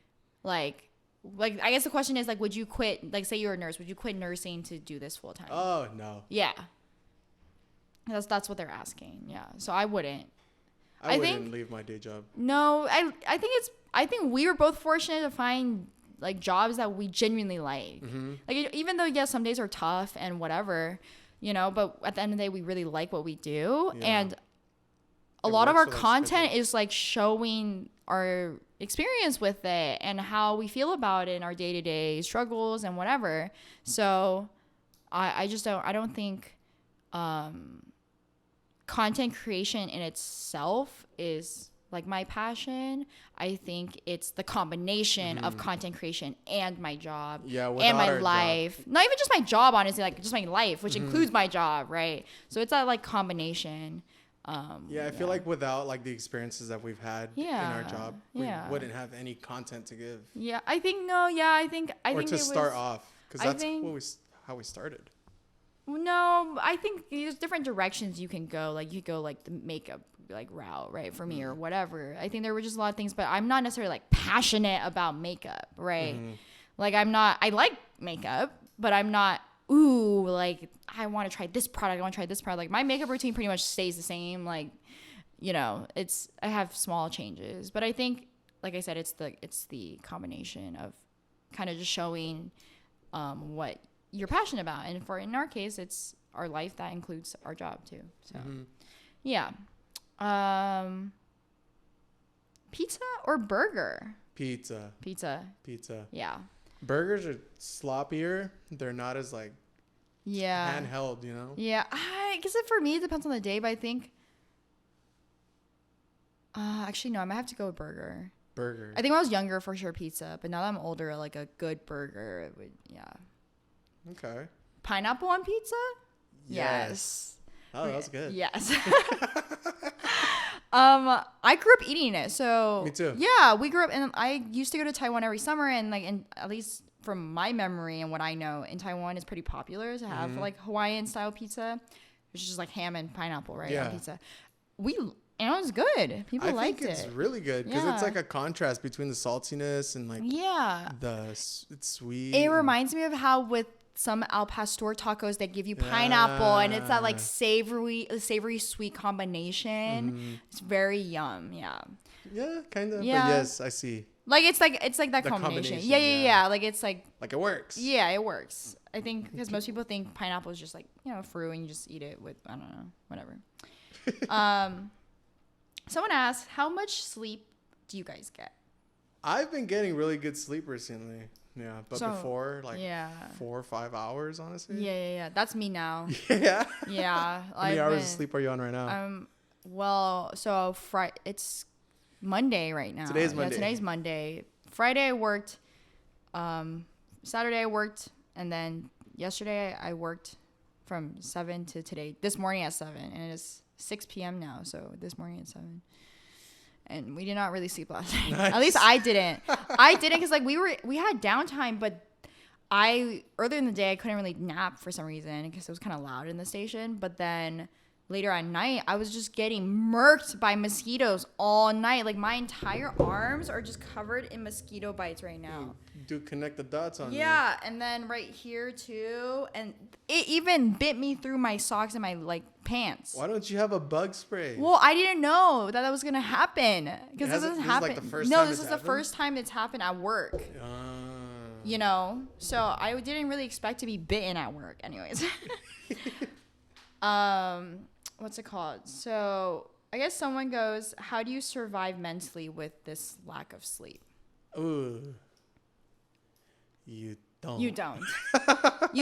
Speaker 1: Like, like, I guess the question is, like, would you quit, like, say you're a nurse, would you quit nursing to do this full time?
Speaker 2: Oh, no.
Speaker 1: Yeah. That's what they're asking. Yeah. So I wouldn't.
Speaker 2: I wouldn't leave my day job.
Speaker 1: No, I think we were both fortunate to find like jobs that we genuinely like.
Speaker 2: Mm-hmm.
Speaker 1: Like, even though, yes, some days are tough and whatever, you know, but at the end of the day, we really like what we do.
Speaker 2: Yeah.
Speaker 1: And a
Speaker 2: It
Speaker 1: lot of
Speaker 2: works
Speaker 1: our
Speaker 2: with our
Speaker 1: content
Speaker 2: schedule.
Speaker 1: is like showing our experience with it and how we feel about it in our day-to-day struggles and whatever. So I don't think content creation in itself is like my passion. I think it's the combination of content creation and my job and my life. Not even just my job, honestly, like just my life, which includes my job, right? So it's that like combination.
Speaker 2: I feel like without like the experiences that we've had in our job, we wouldn't have any content to give.
Speaker 1: Yeah, I think no. Yeah, I think
Speaker 2: or to start off, because that's how we started.
Speaker 1: No, I think there's different directions you can go. Like you go like the makeup like route, right? For me or whatever. I think there were just a lot of things, but I'm not necessarily like passionate about makeup, right? Like I like makeup, but I'm not, ooh, like I want to try this product. I want to try this product. Like my makeup routine pretty much stays the same. Like, you know, I have small changes, but I think, like I said, it's the combination of kind of just showing what you're passionate about. And in our case, it's our life that includes our job too. So yeah. Pizza or burger?
Speaker 2: Pizza.
Speaker 1: Yeah.
Speaker 2: Burgers are sloppier. They're not as like handheld, you know?
Speaker 1: Yeah. I guess for me, it depends on the day, but I think actually no, I might have to go with burger. I think when I was younger, for sure pizza, but now that I'm older, like a good burger, it would,
Speaker 2: Okay.
Speaker 1: Pineapple on pizza?
Speaker 2: Yes. Oh, that was good.
Speaker 1: Yes. I grew up eating it, so
Speaker 2: me too.
Speaker 1: Yeah, we grew up, and I used to go to Taiwan every summer, and like, and at least from my memory and what I know, in Taiwan it's pretty popular to have like Hawaiian style pizza, which is just like ham and pineapple, right? On pizza. And it was good. People liked it. I think
Speaker 2: it's really good because it's like a contrast between the saltiness and like it's sweet.
Speaker 1: It reminds me of how with some al pastor tacos they give you pineapple and it's that like savory sweet combination. It's very yum. Yeah,
Speaker 2: kind of. Yeah. But yes, I see.
Speaker 1: Like it's like that combination. Yeah. Like it's like
Speaker 2: it works.
Speaker 1: Yeah, it works. I think because most people think pineapple is just like, you know, fruit and you just eat it with, I don't know, whatever. Someone asked, how much sleep do you guys get?
Speaker 2: I've been getting really good sleep recently. Yeah, but before, like 4 or 5 hours, honestly.
Speaker 1: Yeah. That's me now.
Speaker 2: Yeah?
Speaker 1: Yeah.
Speaker 2: How many hours of sleep are you on right now?
Speaker 1: Well, so it's Monday right now.
Speaker 2: Today's Monday.
Speaker 1: Yeah, today's Monday. Friday I worked. Saturday I worked. And then yesterday I worked from 7 to today. This morning at 7. And it is 6 p.m. now, so this morning at 7. And we did not really sleep last night. Nice. At least I didn't because like we had downtime, but earlier in the day I couldn't really nap for some reason because it was kind of loud in the station. But then later at night I was just getting murked by mosquitoes all night. Like my entire arms are just covered in mosquito bites right now.
Speaker 2: Do connect the dots on
Speaker 1: me. And then right here too, and it even bit me through my socks and my like pants.
Speaker 2: Why don't you have a bug spray?
Speaker 1: Well, I didn't know that was gonna happen because this doesn't happen. This is the first time it's happened at work. You know, so I didn't really expect to be bitten at work. Anyways, what's it called? So I guess someone goes, "How do you survive mentally with this lack of sleep?"
Speaker 2: Ooh. You don't.
Speaker 1: You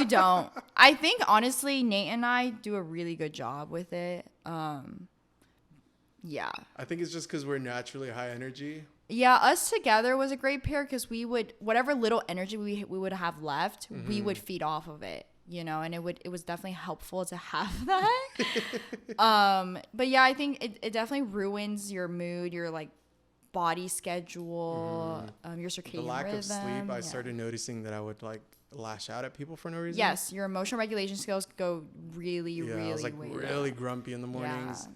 Speaker 1: don't. I think honestly, Nate and I do a really good job with it. Yeah.
Speaker 2: I think it's just because we're naturally high energy.
Speaker 1: Yeah, us together was a great pair because we would, whatever little energy we would have left, we would feed off of it, you know, and it was definitely helpful to have that. But yeah, I think it definitely ruins your mood, your like body schedule, your circadian rhythm. The lack of sleep,
Speaker 2: I started noticing that I would like lash out at people for no reason.
Speaker 1: Yes, your emotional regulation skills go really
Speaker 2: I was like really grumpy in the mornings.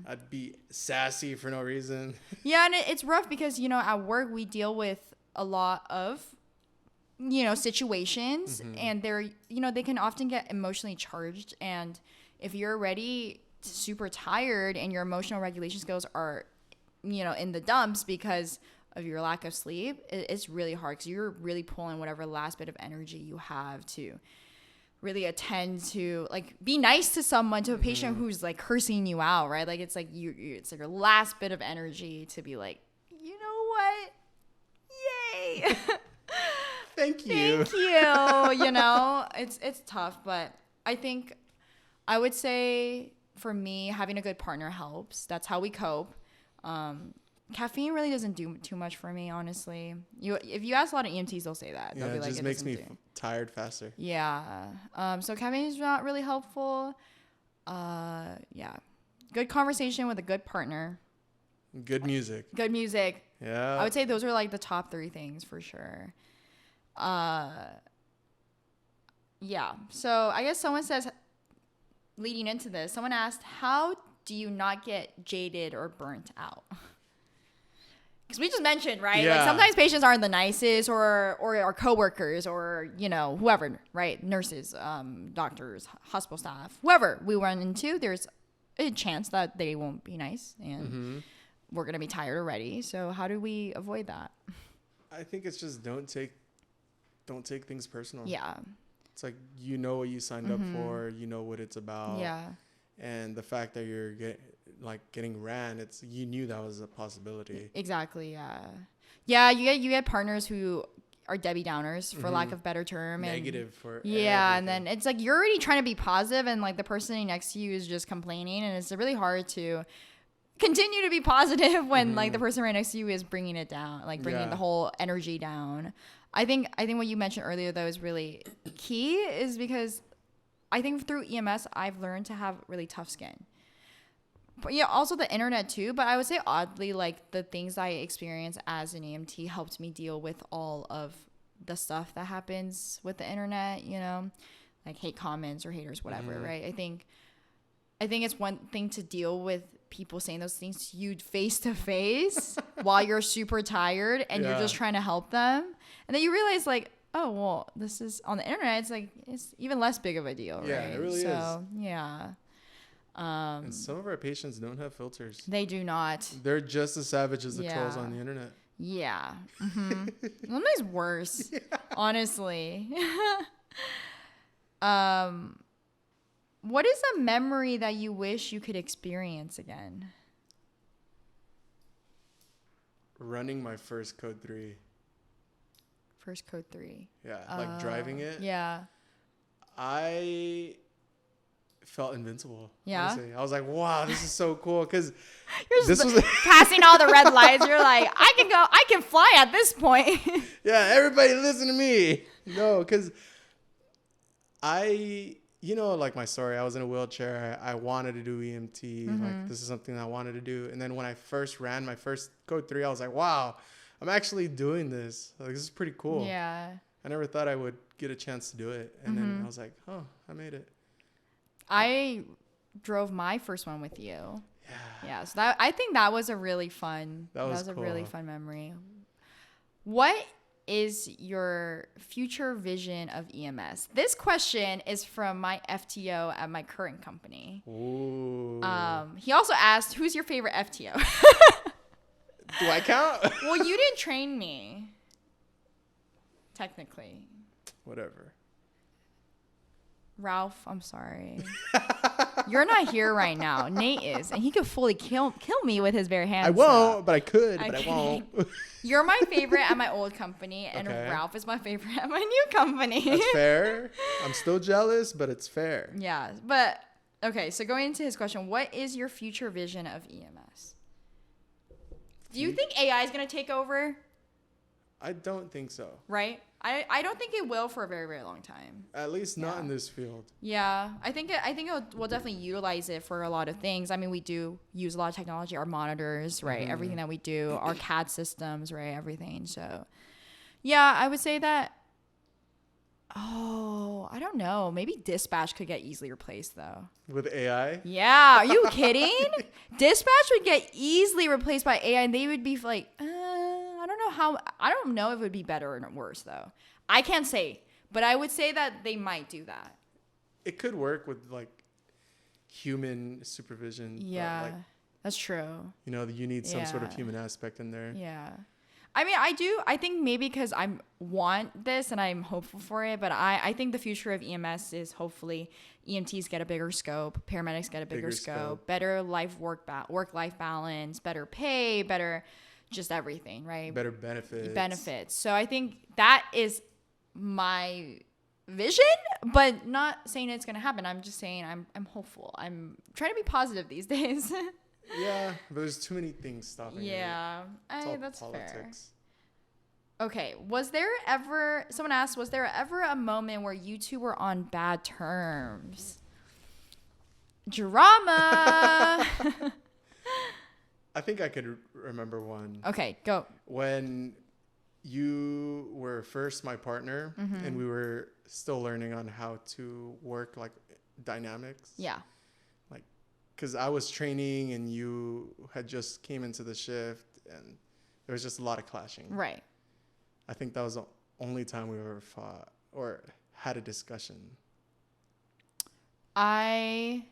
Speaker 2: I'd be sassy for no reason.
Speaker 1: Yeah, and it's rough because, you know, at work we deal with a lot of situations, and they're, they can often get emotionally charged. And if you're already super tired and your emotional regulation skills are, in the dumps because of your lack of sleep, it's really hard because you're really pulling whatever last bit of energy you have to really attend to, like, be nice to someone, to a patient who's like cursing you out, right? Like, it's like it's like your last bit of energy to be like, you know what? Yay.
Speaker 2: Thank you.
Speaker 1: Thank you. It's tough, but I would say for me, having a good partner helps. That's how we cope. Caffeine really doesn't do too much for me, honestly. If you ask a lot of EMTs, they'll say that. They'll be like,
Speaker 2: it just makes me tired faster.
Speaker 1: Yeah. So caffeine is not really helpful. Yeah. Good conversation with a good partner.
Speaker 2: Good music.
Speaker 1: Good music.
Speaker 2: Yeah.
Speaker 1: I would say those are like the top 3 things for sure. Yeah. So I guess someone says, leading into this, someone asked, how do you not get jaded or burnt out? Because we just mentioned, right?
Speaker 2: Yeah.
Speaker 1: Like, sometimes patients aren't the nicest, or our coworkers, or, whoever, right? Nurses, doctors, hospital staff, whoever we run into, there's a chance that they won't be nice, and we're going to be tired already. So how do we avoid that?
Speaker 2: I think it's just don't take things personal.
Speaker 1: Yeah.
Speaker 2: It's like, what you signed up for, what it's about.
Speaker 1: Yeah.
Speaker 2: And the fact that you're getting ran, you knew that was a possibility.
Speaker 1: Exactly. Yeah. Yeah. You get partners who are Debbie Downers, for lack of better term.
Speaker 2: Negative for
Speaker 1: everything. And then it's like you're already trying to be positive, and like the person next to you is just complaining, and it's really hard to continue to be positive when like the person right next to you is bringing it down, like bringing the whole energy down. I think what you mentioned earlier, though, is really key, is because I think through EMS, I've learned to have really tough skin. But yeah, also the internet too. But I would say, oddly, like, the things I experienced as an EMT helped me deal with all of the stuff that happens with the internet, like hate comments or haters, whatever, right? I think it's one thing to deal with people saying those things to you face to face while you're super tired and you're just trying to help them. And then you realize, like, oh, well, this is on the internet. It's like, it's even less big of a deal, right?
Speaker 2: Yeah, it really is.
Speaker 1: Yeah.
Speaker 2: And some of our patients don't have filters.
Speaker 1: They do not.
Speaker 2: They're just as savage as the trolls on the internet.
Speaker 1: Yeah. Sometimes worse, honestly. What is a memory that you wish you could experience again?
Speaker 2: Running my first Code 3.
Speaker 1: First Code 3.
Speaker 2: Yeah, like driving it.
Speaker 1: Yeah.
Speaker 2: I felt invincible.
Speaker 1: Yeah.
Speaker 2: Honestly. I was like, wow, this is so cool. Because
Speaker 1: this was passing all the red lights. You're like, I can fly at this point.
Speaker 2: Yeah, everybody listen to me. No, because like my story, I was in a wheelchair. I wanted to do EMT. Like, this is something I wanted to do. And then when I first ran my first Code 3, I was like, wow, I'm actually doing this. Like, this is pretty cool.
Speaker 1: Yeah.
Speaker 2: I never thought I would get a chance to do it. And then I was like, oh, I made it.
Speaker 1: I drove my first one with you.
Speaker 2: Yeah.
Speaker 1: Yeah. So I think that was a really fun. That was
Speaker 2: cool.
Speaker 1: A really fun memory. What is your future vision of EMS? This question is from my FTO at my current company.
Speaker 2: Ooh.
Speaker 1: He also asked, who's your favorite FTO?
Speaker 2: Do I count?
Speaker 1: Well, you didn't train me. Technically.
Speaker 2: Whatever.
Speaker 1: Ralph, I'm sorry. You're not here right now. Nate is, and he could fully kill me with his bare hands.
Speaker 2: I won't, but I could, but I won't.
Speaker 1: You're my favorite at my old company, and Ralph is my favorite at my new company.
Speaker 2: That's fair. I'm still jealous, but it's fair.
Speaker 1: Yeah, but okay. So going into his question, what is your future vision of EMS? Do you think AI is going to take over?
Speaker 2: I don't think so.
Speaker 1: Right? I don't think it will for a very, very long time.
Speaker 2: At least not in this field.
Speaker 1: Yeah. I think we'll definitely utilize it for a lot of things. I mean, we do use a lot of technology, our monitors, right? Everything that we do, our CAD systems, right? Everything. So, yeah, I would say that. Oh, I don't know. Maybe dispatch could get easily replaced, though.
Speaker 2: With AI?
Speaker 1: Yeah. Are you kidding? Dispatch would get easily replaced by AI, and they would be like, I don't know if it would be better or worse, though. I can't say, but I would say that they might do that.
Speaker 2: It could work with like human supervision.
Speaker 1: Yeah,
Speaker 2: but, like,
Speaker 1: that's true.
Speaker 2: you know, you need some sort of human aspect in there.
Speaker 1: Yeah. I mean, I think maybe because I want this and I'm hopeful for it, but I think the future of EMS is hopefully EMTs get a bigger scope, paramedics get a bigger scope, better work-life balance, better pay, better just everything, right?
Speaker 2: Better benefits.
Speaker 1: So I think that is my vision, but not saying it's going to happen. I'm just saying I'm hopeful. I'm trying to be positive these days.
Speaker 2: Yeah, but there's too many things stopping it.
Speaker 1: Yeah, that's
Speaker 2: politics.
Speaker 1: Fair. Okay, someone asked, was there ever a moment where you two were on bad terms? Drama.
Speaker 2: I think I could remember one.
Speaker 1: Okay, go.
Speaker 2: When you were first my partner and we were still learning on how to work like dynamics.
Speaker 1: Yeah.
Speaker 2: Because I was training and you had just came into the shift and there was just a lot of clashing.
Speaker 1: Right.
Speaker 2: I think that was the only time we ever fought or had a discussion.
Speaker 1: I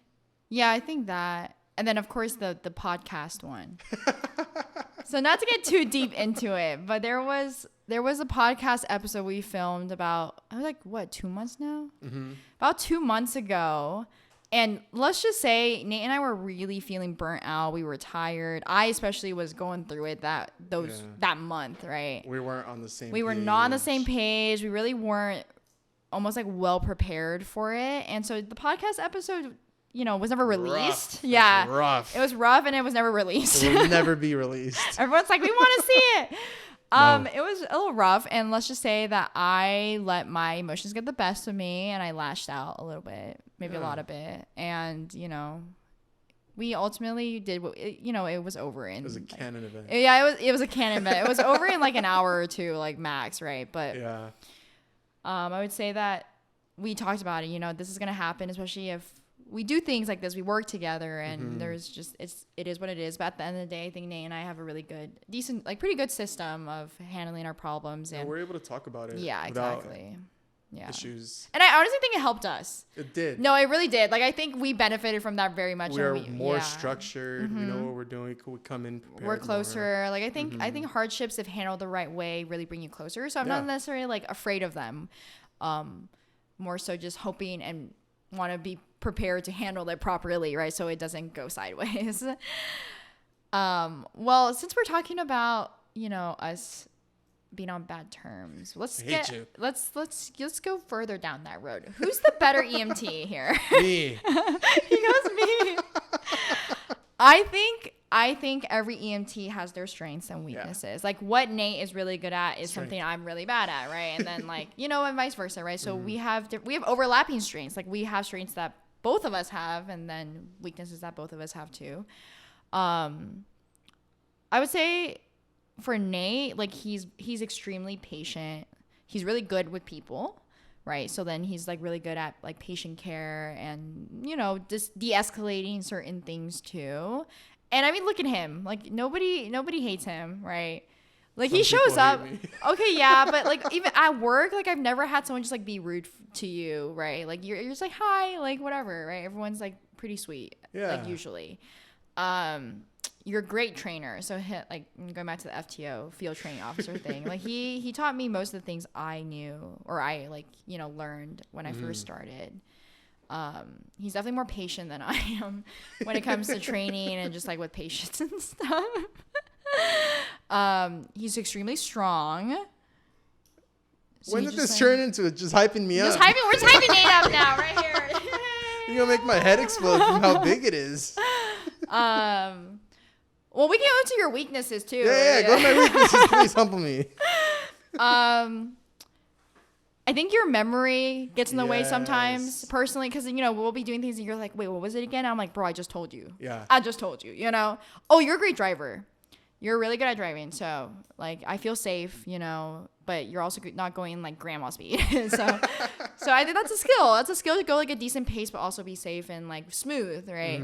Speaker 1: think that. And then, of course, the podcast one. So not to get too deep into it, but there was a podcast episode we filmed about, I was like, 2 months now? Mm-hmm. About 2 months ago. And let's just say Nate and I were really feeling burnt out. We were tired. I especially was going through it that month, right?
Speaker 2: We weren't on the same page.
Speaker 1: We were not on the same page. We really weren't almost like well prepared for it. And so the podcast episode, was never released.
Speaker 2: Rough.
Speaker 1: Yeah.
Speaker 2: Rough.
Speaker 1: It was rough and it was never released.
Speaker 2: It will never be released.
Speaker 1: Everyone's like, we want to see it.
Speaker 2: No.
Speaker 1: It was a little rough, and let's just say that I let my emotions get the best of me, and I lashed out a little bit, maybe a lot of it, and we ultimately did what it was over in.
Speaker 2: It was a canon event.
Speaker 1: Yeah, it was a canon event. It was over in like an hour or two, like max, right? But
Speaker 2: yeah,
Speaker 1: I would say that we talked about it. This is gonna happen, especially if we do things like this. We work together, and there's just it is what it is. But at the end of the day, I think Nate and I have a really pretty good system of handling our problems, and
Speaker 2: we're able to talk about it.
Speaker 1: Yeah, exactly. Yeah.
Speaker 2: Issues.
Speaker 1: And I honestly think it helped us.
Speaker 2: It did.
Speaker 1: No, it really did. Like I think we benefited from that very much.
Speaker 2: We are more structured. We know what we're doing. We come in prepared.
Speaker 1: We're closer. More. Like I think hardships, if handled the right way, really bring you closer. So I'm not necessarily like afraid of them. More so just hoping and want to be prepared to handle it properly, right? So it doesn't go sideways. Well, since we're talking about, us being on bad terms, let's go further down that road. Who's the better EMT here?
Speaker 2: Me.
Speaker 1: He goes me. I think every EMT has their strengths and weaknesses. Yeah. Like what Nate is really good at is something I'm really bad at, right? And then and vice versa, right? So we have overlapping strengths. Like we have strengths that both of us have, and then weaknesses that both of us have too. I would say for Nate, like he's extremely patient. He's really good with people, right? So then he's like really good at like patient care and just de-escalating certain things too. And I mean, look at him. Like nobody hates him, right? Like he shows up. Okay, yeah, but like even at work, like I've never had someone just like be rude to you, right? Like you're just like hi, like whatever, right? Everyone's like pretty sweet, like usually. You're a great trainer. So like going back to the FTO, field training officer thing, like he taught me most of the things I knew or I learned when I first started. He's definitely more patient than I am when it comes to training and just like with patients and stuff. He's extremely strong. So
Speaker 2: when did this turn into just hyping me up?
Speaker 1: We're just hyping Nate up now, right here.
Speaker 2: You're gonna make my head explode from how big it is.
Speaker 1: Well, we can go into your weaknesses too.
Speaker 2: Yeah, go to my weaknesses. Please humble me.
Speaker 1: I think your memory gets in the way sometimes, personally, because, we'll be doing things and you're like, wait, what was it again? I'm like, bro, I just told you.
Speaker 2: Yeah.
Speaker 1: I just told you, Oh, you're a great driver. You're really good at driving. So, like, I feel safe, but you're also not going, like, grandma speed. so I think that's a skill. That's a skill to go, like, a decent pace, but also be safe and, like, smooth, right?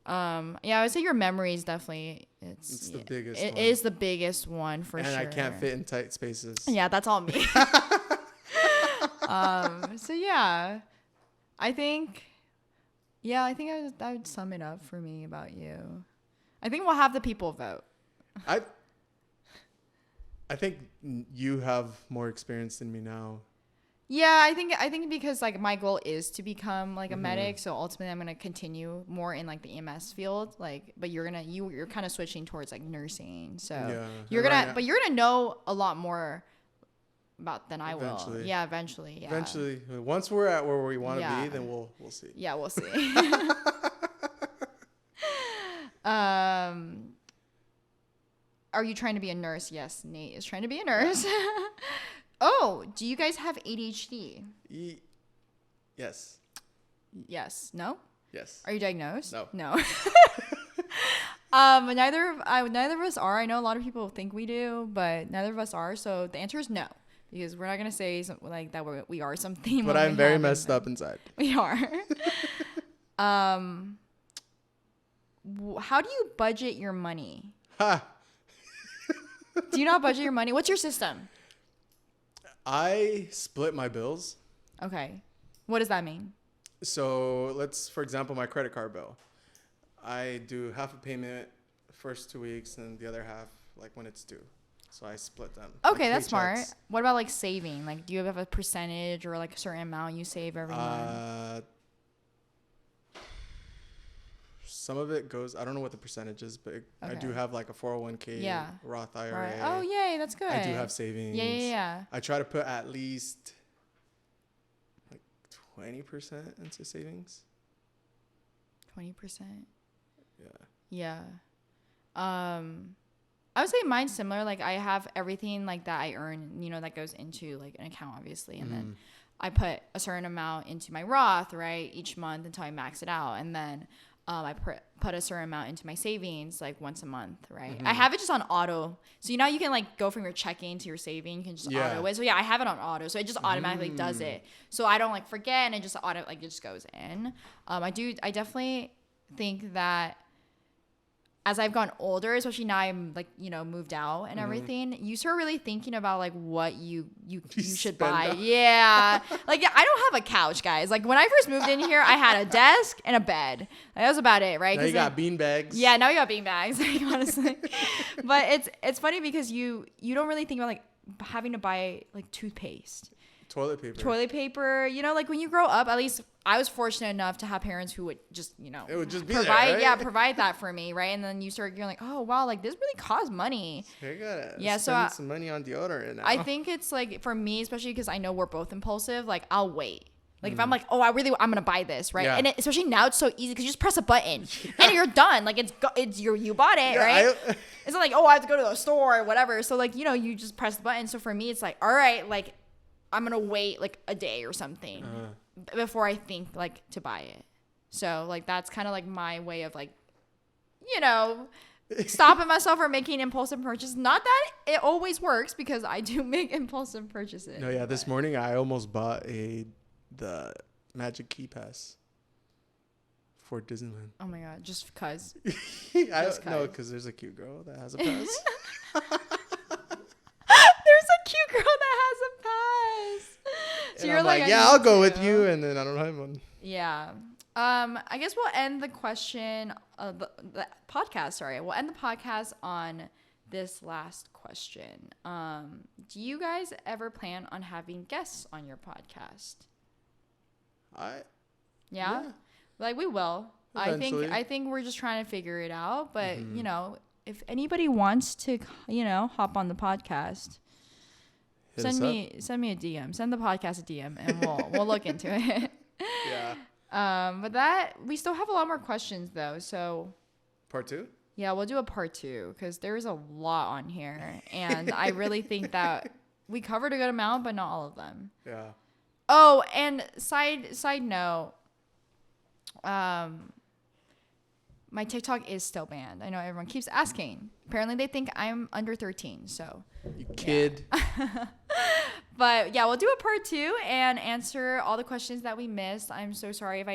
Speaker 1: I would say your memory is definitely
Speaker 2: it's the biggest.
Speaker 1: It is the biggest one for sure.
Speaker 2: And I can't fit in tight spaces.
Speaker 1: Yeah, that's all me. So yeah, I think I would sum it up for me about you. I think we'll have the people vote.
Speaker 2: I think you have more experience than me now.
Speaker 1: Yeah, I think because like my goal is to become like a medic, so ultimately I'm gonna continue more in like the EMS field. Like, but you're kind of switching towards like nursing, so you're gonna know a lot more about than I will. Yeah, eventually. Yeah.
Speaker 2: Eventually, once we're at where we want to be, then we'll see.
Speaker 1: Yeah, we'll see. Are you trying to be a nurse? Yes, Nate is trying to be a nurse. Oh, do you guys have ADHD?
Speaker 2: Yes.
Speaker 1: Yes. No?
Speaker 2: Yes.
Speaker 1: Are you diagnosed?
Speaker 2: No.
Speaker 1: Neither of us are. I know a lot of people think we do, but neither of us are. So the answer is no, because we're not gonna say something like that we are something.
Speaker 2: But I'm very messed up inside.
Speaker 1: We are. How do you budget your money?
Speaker 2: Ha.
Speaker 1: Do you not budget your money? What's your system?
Speaker 2: I split my bills.
Speaker 1: Okay. What does that mean?
Speaker 2: So for example, my credit card bill. I do half a payment first 2 weeks and the other half like when it's due. So I split them.
Speaker 1: Okay,
Speaker 2: like
Speaker 1: that's smart. What about like saving? Like, do you have a percentage or like a certain amount you save every month?
Speaker 2: Some of it goes, I don't know what the percentage is, but I do have like a 401k, Roth IRA.
Speaker 1: Right. Oh, yay, that's good.
Speaker 2: I do have savings.
Speaker 1: Yeah.
Speaker 2: I try to put at least like 20% into savings.
Speaker 1: 20%?
Speaker 2: Yeah.
Speaker 1: I would say mine's similar. Like, I have everything like that I earn, that goes into like an account, obviously. And then I put a certain amount into my Roth, right, each month until I max it out. And then I put a certain amount into my savings like once a month, right? I have it just on auto. So you can like go from your checking to your saving. You can just auto it. So yeah, I have it on auto. So it just automatically does it. So I don't like forget, and it just it just goes in. I definitely think that as I've gotten older, especially now I'm like, moved out and everything, you start really thinking about like what you should buy. Yeah. Like, I don't have a couch, guys. Like, when I first moved in here, I had a desk and a bed. That was about it, right?
Speaker 2: Now you got bean bags.
Speaker 1: Yeah, now you got bean bags, like, honestly. But it's funny because you don't really think about like having to buy like toothpaste. Toilet paper, like when you grow up, at least I was fortunate enough to have parents who would just,
Speaker 2: it would just be
Speaker 1: provide,
Speaker 2: there, right?
Speaker 1: Provide that for me, right? And then you're like, oh wow, like this really costs money.
Speaker 2: You gotta spend some money on deodorant now.
Speaker 1: I think it's like, for me, especially because I know we're both impulsive, like I'll wait. Like if I'm like, oh, I'm gonna buy this, right? Yeah. And especially now it's so easy because you just press a button and you're done. Like you bought it, right? It's not like, oh, I have to go to the store or whatever. So like, you just press the button. So for me, it's like, all right, like I'm gonna wait like a day or something before I think like to buy it. So like that's kind of like my way of like, stopping myself from making impulsive purchases. Not that it always works, because I do make impulsive purchases.
Speaker 2: No, yeah. This morning I almost bought the Magic Key Pass for Disneyland.
Speaker 1: Oh my god, just because.
Speaker 2: No, because there's a cute girl that has a pass.
Speaker 1: There's a cute girl that has a pass. So
Speaker 2: and you're like, yeah, I'll go with you, and then I don't have one.
Speaker 1: Yeah. I guess we'll end the podcast. Sorry, we'll end the podcast on this last question. Do you guys ever plan on having guests on your podcast? Yeah. Like, we will. Eventually. I think we're just trying to figure it out. But if anybody wants to, hop on the podcast, send me a DM. Send the podcast a DM, and we'll look into it.
Speaker 2: Yeah.
Speaker 1: But we still have a lot more questions though. So
Speaker 2: part 2? Yeah,
Speaker 1: we'll do a part 2 because there's a lot on here, and I really think that we covered a good amount, but not all of them.
Speaker 2: Yeah.
Speaker 1: Oh, and side note, my TikTok is still banned. I know everyone keeps asking. Apparently they think I'm under 13, so.
Speaker 2: You kid.
Speaker 1: Yeah. But yeah, we'll do a part 2 and answer all the questions that we missed. I'm so sorry if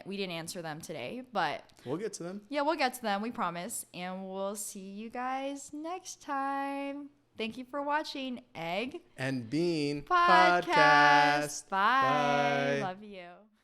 Speaker 1: we didn't answer them today, but.
Speaker 2: We'll get to them.
Speaker 1: Yeah, we'll get to them, we promise. And we'll see you guys next time. Thank you for watching Egg
Speaker 2: and Bean
Speaker 1: Podcast.
Speaker 2: Podcast.
Speaker 1: Bye.
Speaker 2: Bye.
Speaker 1: Love you.